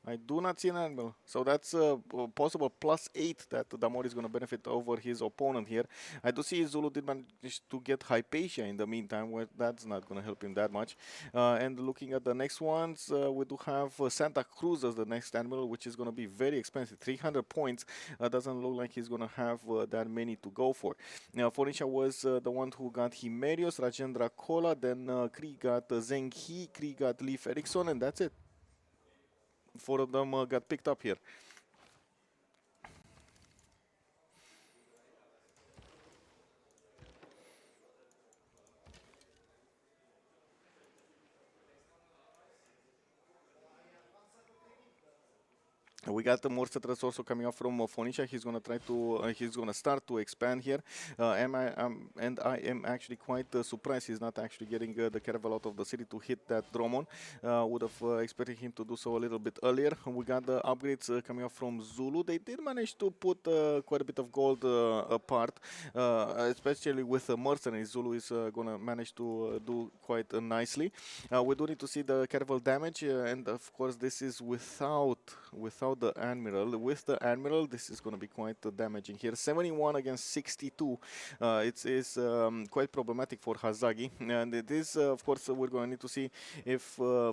I do not see an admiral. So that's a possible +8 that Damor is going to benefit over his opponent here. I do see Zulu did manage to get Hypatia in the meantime, where that's not going to help him that much. And looking at the next ones, we do have Santa Cruz as the next admiral, which is going to be very expensive. 300 points. Doesn't look like he's going to have that many to go for. Now, Phoenicia was the one who got Himerios, Rajendra Kola, then Krieg got Zheng He, Krieg got Leif Erikson, and that's it. 4 of them got picked up here. We got the more settlers also coming up from Phoenicia. He's gonna try to, he's gonna start to expand here. And I am actually quite surprised he's not actually getting the caravel out of the city to hit that Dromon. Would have expected him to do so a little bit earlier. We got the upgrades coming up from Zulu. They did manage to put quite a bit of gold apart, especially with mercenaries. Zulu is gonna manage to do quite nicely. We do need to see the caravel damage, and of course this is without the admiral. With the admiral, this is going to be quite damaging here. 71 against 62. It is quite problematic for Hazagi, and it is of course we're going to need to see if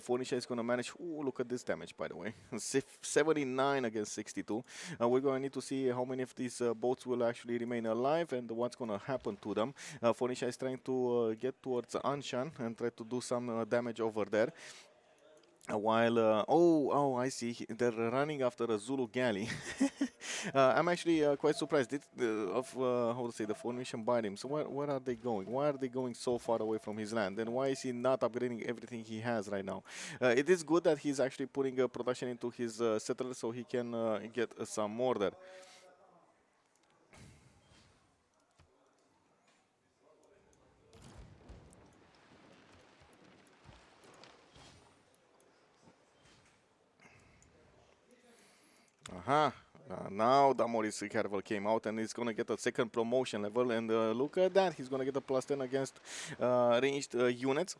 Phoenicia is going to manage. Ooh, look at this damage, by the way. 79 against 62. We're going to need to see how many of these boats will actually remain alive and what's going to happen to them. Phoenicia is trying to get towards Anshan and try to do some damage over there. While I see they're running after a Zulu galley. I'm actually quite surprised of how to say the formation by him. So where are they going? Why are they going so far away from his land? And why is he not upgrading everything he has right now? It is good that he's actually putting production into his settlers so he can get some more there. Aha. Now Damoris Carvel came out and he's gonna get a second promotion level, and look at that, he's gonna get a +10 against ranged units.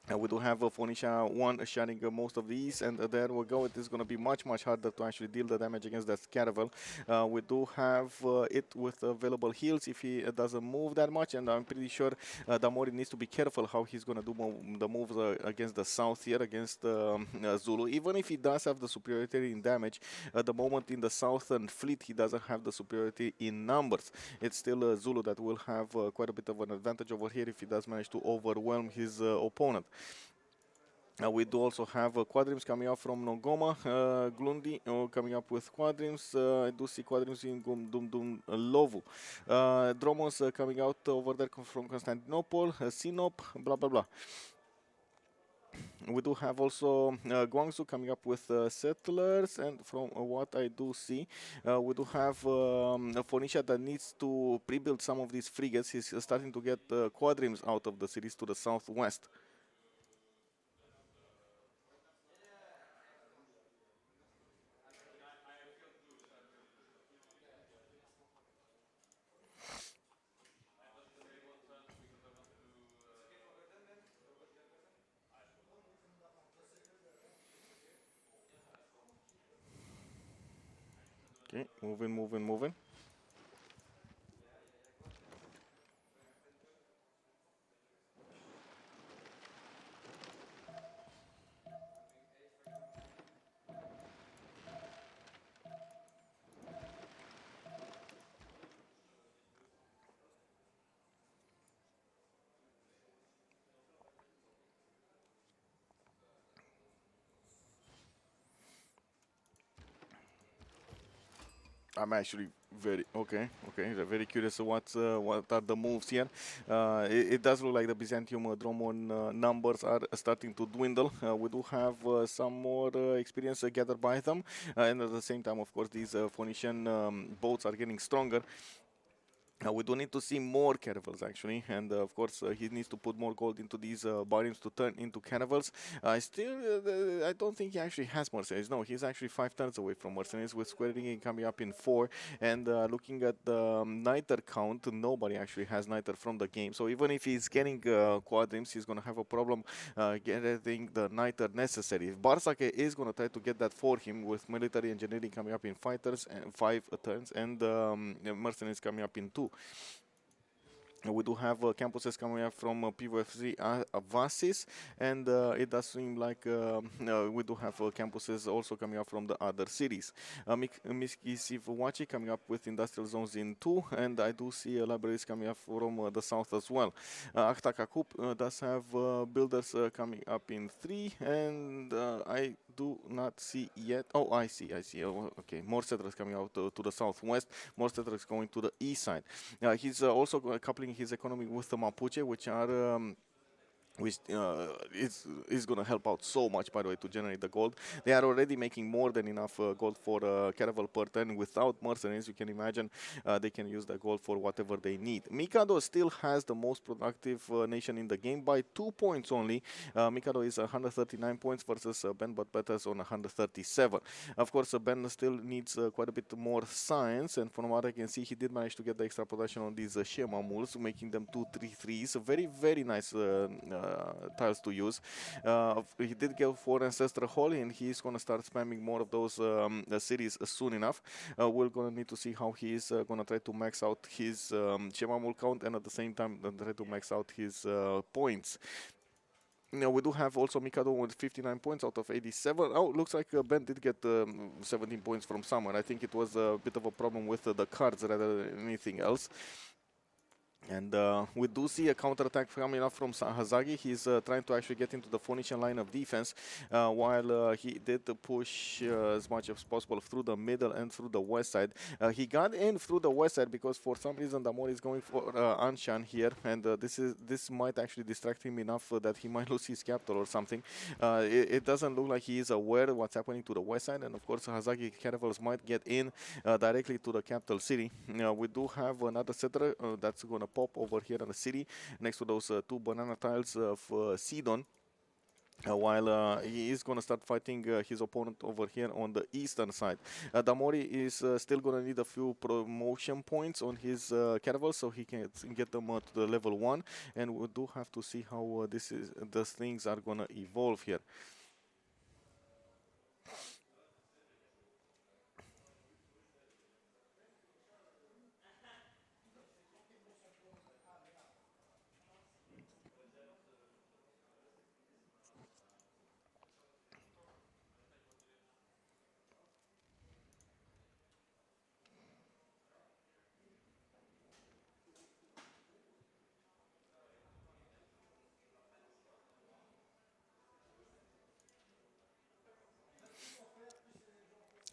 We do have Phoenicia 1 sharing most of these, and there we go. It is going to be much harder to actually deal the damage against that caravel. We do have it with available heals if he doesn't move that much, and I'm pretty sure Damori needs to be careful how he's going to do the moves against the south here, against Zulu. Even if he does have the superiority in damage, at the moment in the southern fleet he doesn't have the superiority in numbers. It's still Zulu that will have quite a bit of an advantage over here if he does manage to overwhelm his opponent. We do also have quadrims coming up from Nogoma, Glundi coming up with quadrims. I do see quadrims in Gum Lovu. Dromos coming out over there from Constantinople, Sinop, blah blah blah. We do have also Guangzhou coming up with settlers, and from what I do see, we do have Phoenicia that needs to pre-build some of these frigates. He's starting to get quadrims out of the cities to the southwest. Okay, moving. I'm actually very okay. Very curious what are the moves here. It does look like the Byzantium Dromon numbers are starting to dwindle. We do have some more experience gathered by them, and at the same time, of course, these Phoenician boats are getting stronger. We do need to see more caravels actually, and of course he needs to put more gold into these bariums to turn into caravels. I don't think he actually has mercenaries. No, he's actually 5 turns away from mercenaries, with square rigging coming up in 4. And looking at the niter count, nobody actually has niter from the game. So even if he's getting quadrims, he's going to have a problem getting the niter necessary. Barsake is going to try to get that for him, with military engineering coming up in 5 turns and mercenaries coming up in 2. We do have campuses coming up from PVFC Vasis, and it does seem like we do have campuses also coming up from the other cities. Miski Sivawachi coming up with industrial zones in 2, and I do see libraries coming up from the south as well. Aktakakup does have builders coming up in 3, and I do not see yet. Oh, I see. Oh, okay, more settlers coming out to the southwest, more settlers going to the east side. He's also coupling his economy with the Mapuche, which are which is going to help out so much, by the way, to generate the gold. They are already making more than enough gold for caravel per turn. Without mercenaries, you can imagine they can use the gold for whatever they need. Mikado still has the most productive nation in the game by 2 points only. Mikado is 139 points versus Ben but Betters on 137. Of course, Ben still needs quite a bit more science, and from what I can see, he did manage to get the extra production on these Shema mules, making them 2-3-3s. Very, very nice tiles to use. He did go for Ancestral Hall, and he's going to start spamming more of those cities soon enough. We're going to need to see how he is going to try to max out his Shema mule count, and at the same time try to max out his points. Now we do have also Mikado with 59 points out of 87. Oh, looks like Ben did get 17 points from somewhere. I think it was a bit of a problem with the cards rather than anything else. And we do see a counterattack coming up from Hazagi. He's trying to actually get into the Phoenician line of defense, while he did push as much as possible through the middle and through the west side. He got in through the west side because for some reason Damor is going for Anshan here, and this might actually distract him enough that he might lose his capital or something. It doesn't look like he is aware of what's happening to the west side, and of course Hazagi caravels might get in directly to the capital city. We do have another settler that's going to pop over here in the city next to those two banana tiles of Sidon. While he is going to start fighting his opponent over here on the eastern side. Damori is still going to need a few promotion points on his caravel so he can get them to the level 1, and we do have to see how these things are going to evolve here.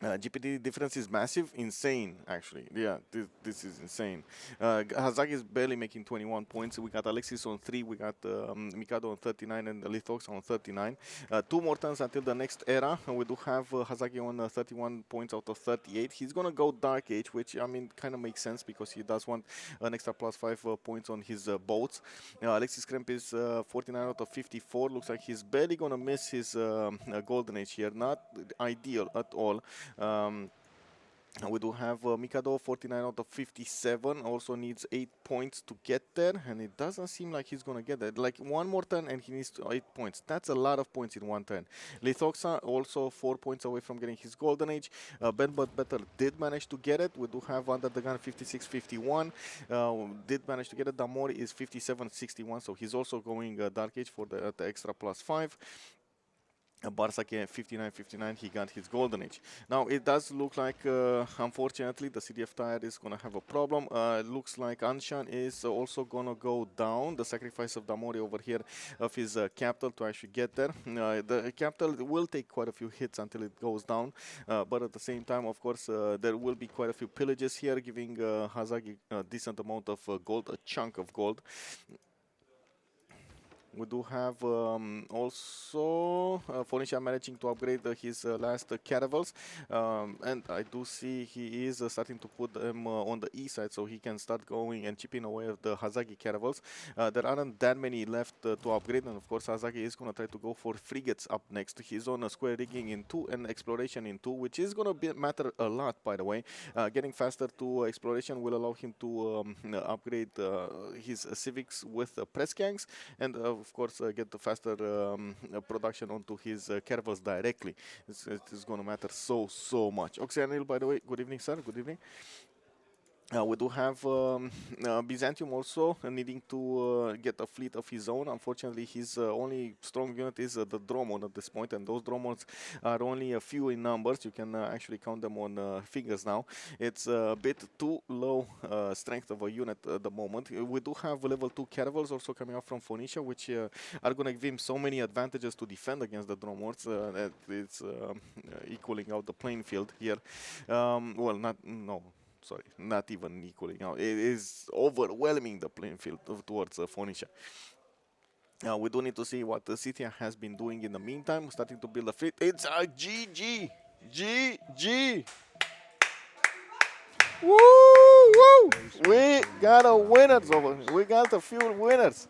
GPD difference is massive, insane actually. Yeah, this is insane. Hazagi is barely making 21 points. We got Alexis on 3, we got Mikado on 39, and Lithox on 39. 2 more turns until the next era. We do have Hazagi on 31 points out of 38. He's gonna go Dark Age, which I mean kind of makes sense because he does want an extra plus 5 points on his boats. Alexis Kremp is 49 out of 54. Looks like he's barely gonna miss his Golden Age here. Not ideal at all. We do have Mikado, 49 out of 57, also needs 8 points to get there, and it doesn't seem like he's going to get that. Like one more turn and he needs 8 points. That's a lot of points in one turn. Lithoxa also 4 points away from getting his Golden Age. Ben but Better did manage to get it. We do have Under the Gun 56-51, did manage to get it. Damori is 57-61, so he's also going Dark Age for the extra plus 5. Barsake 59-59, he got his Golden Age. Now it does look like, unfortunately, the CDF tire is going to have a problem. It looks like Anshan is also going to go down. The sacrifice of Damori over here of his capital to actually get there. The capital will take quite a few hits until it goes down, but at the same time, of course, there will be quite a few pillages here, giving Hazagi a decent amount of gold, a chunk of gold. We do have also Phoenicia managing to upgrade his last caravels, and I do see he is starting to put them on the east side so he can start going and chipping away at the Hazagi caravels. There aren't that many left to upgrade, and of course Hazagi is going to try to go for frigates up next. He's on a square rigging in 2 and exploration in 2, which is going to matter a lot, by the way. Getting faster to exploration will allow him to upgrade his civics with press gangs, and of course get the faster production onto his caravels directly. It is going to matter so much. Oxyanil, by the way, good evening, sir. Good evening. We do have Byzantium also needing to get a fleet of his own. Unfortunately, his only strong unit is the Dromon at this point, and those Dromons are only a few in numbers. You can actually count them on fingers now. It's a bit too low strength of a unit at the moment. We do have level 2 caravels also coming up from Phoenicia, which are going to give him so many advantages to defend against the Dromords that it's equaling out the playing field here. Well, not even equaling out. It is overwhelming the playing field towards Phoenicia. We do need to see what the city has been doing in the meantime, starting to build a fleet. It's a GG. GG. Woo, woo. We got a winners over. We got a few winners.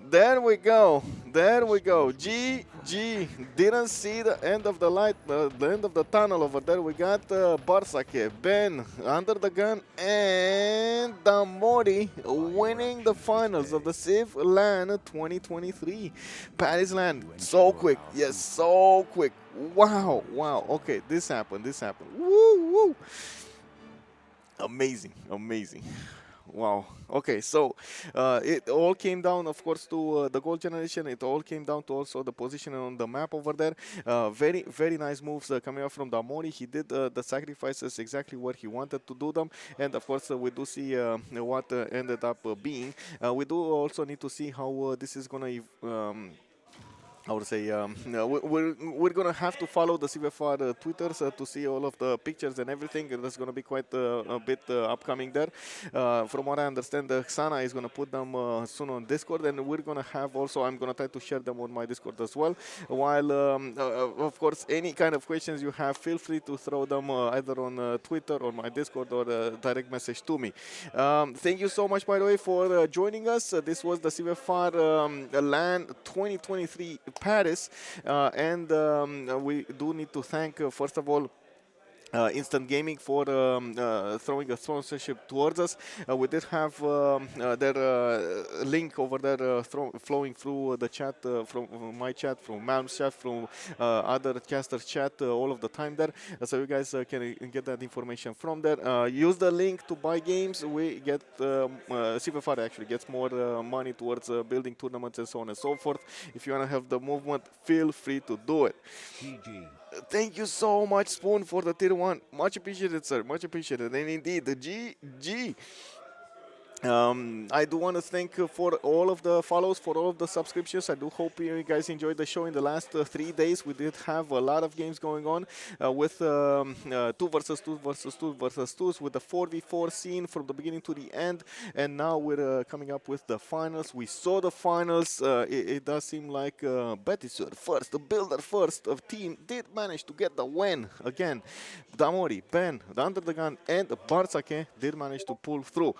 There we go. There we go. GG. Didn't see the end of the light, the end of the tunnel over there. We got Barsake, Ben under the gun, and Damori winning the finals of the CivLAN 2023. Paris Land. So quick. Yes, so quick. Wow. Wow. Okay, this happened. This happened. Woo, woo. Amazing. Amazing. Wow. Okay, so it all came down, of course, to the goal generation. It all came down to also the position on the map over there. Very, very nice moves coming out from Damori. He did the sacrifices exactly where he wanted to do them. And, of course, we do see what ended up being. We do also need to see how this is going to I would say no, we're gonna have to follow the CVFR Twitters to see all of the pictures and everything. And there's gonna be quite a bit upcoming there. From what I understand, Xana is gonna put them soon on Discord, and we're gonna have also. I'm gonna try to share them on my Discord as well. While of course, any kind of questions you have, feel free to throw them either on Twitter or my Discord or direct message to me. Thank you so much, by the way, for joining us. This was the CVFR LAN 2023 Paris, and we do need to thank, first of all, Instant Gaming for throwing a sponsorship towards us. We did have their link over there flowing through the chat, from my chat, from Malm's chat, from other casters' chat all of the time there. So you guys can get that information from there. Use the link to buy games. We get CVFR actually gets more money towards building tournaments and so on and so forth. If you want to have the movement, feel free to do it. GG. Thank you so much, Spoon, for the tier 1. Much appreciated, sir. Much appreciated. And indeed, the GG. I do want to thank for all of the follows, for all of the subscriptions. I do hope you guys enjoyed the show in the last 3 days. We did have a lot of games going on with 2 versus 2 versus 2 versus 2s, with the 4v4 scene from the beginning to the end. And now we're coming up with the finals. We saw the finals. It does seem like Batisseur first, the builder first of team, did manage to get the win again. Damori, Ben, the Under the Gun, and Barsake did manage to pull through.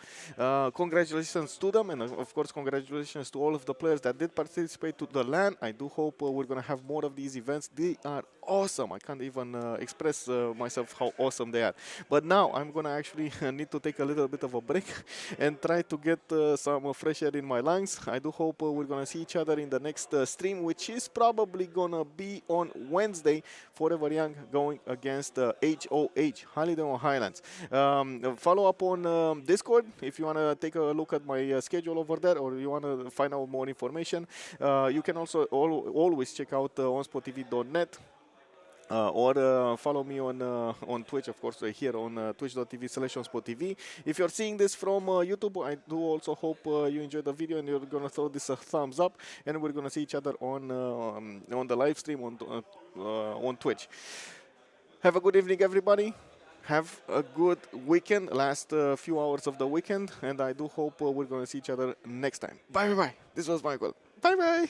Congratulations to them, and of course congratulations to all of the players that did participate to the LAN. I do hope we're going to have more of these events. They are awesome. I can't even express myself how awesome they are. But now I'm going to actually need to take a little bit of a break and try to get some fresh air in my lungs. I do hope we're going to see each other in the next stream, which is probably going to be on Wednesday. Forever Young going against HOH, Holiday on Highlands. Follow up on Discord if you want to take a look at my schedule over there, or you want to find out more information. You can also always check out OnSpotTV.net. Or follow me on Twitch, of course, here on twitch.tv/OnSpotTV. If you're seeing this from YouTube, I do also hope you enjoyed the video and you're going to throw this a thumbs up, and we're going to see each other on the live stream on Twitch. Have a good evening, everybody. Have a good weekend, last few hours of the weekend, and I do hope we're going to see each other next time. Bye, bye, bye. This was Michael. Bye, bye.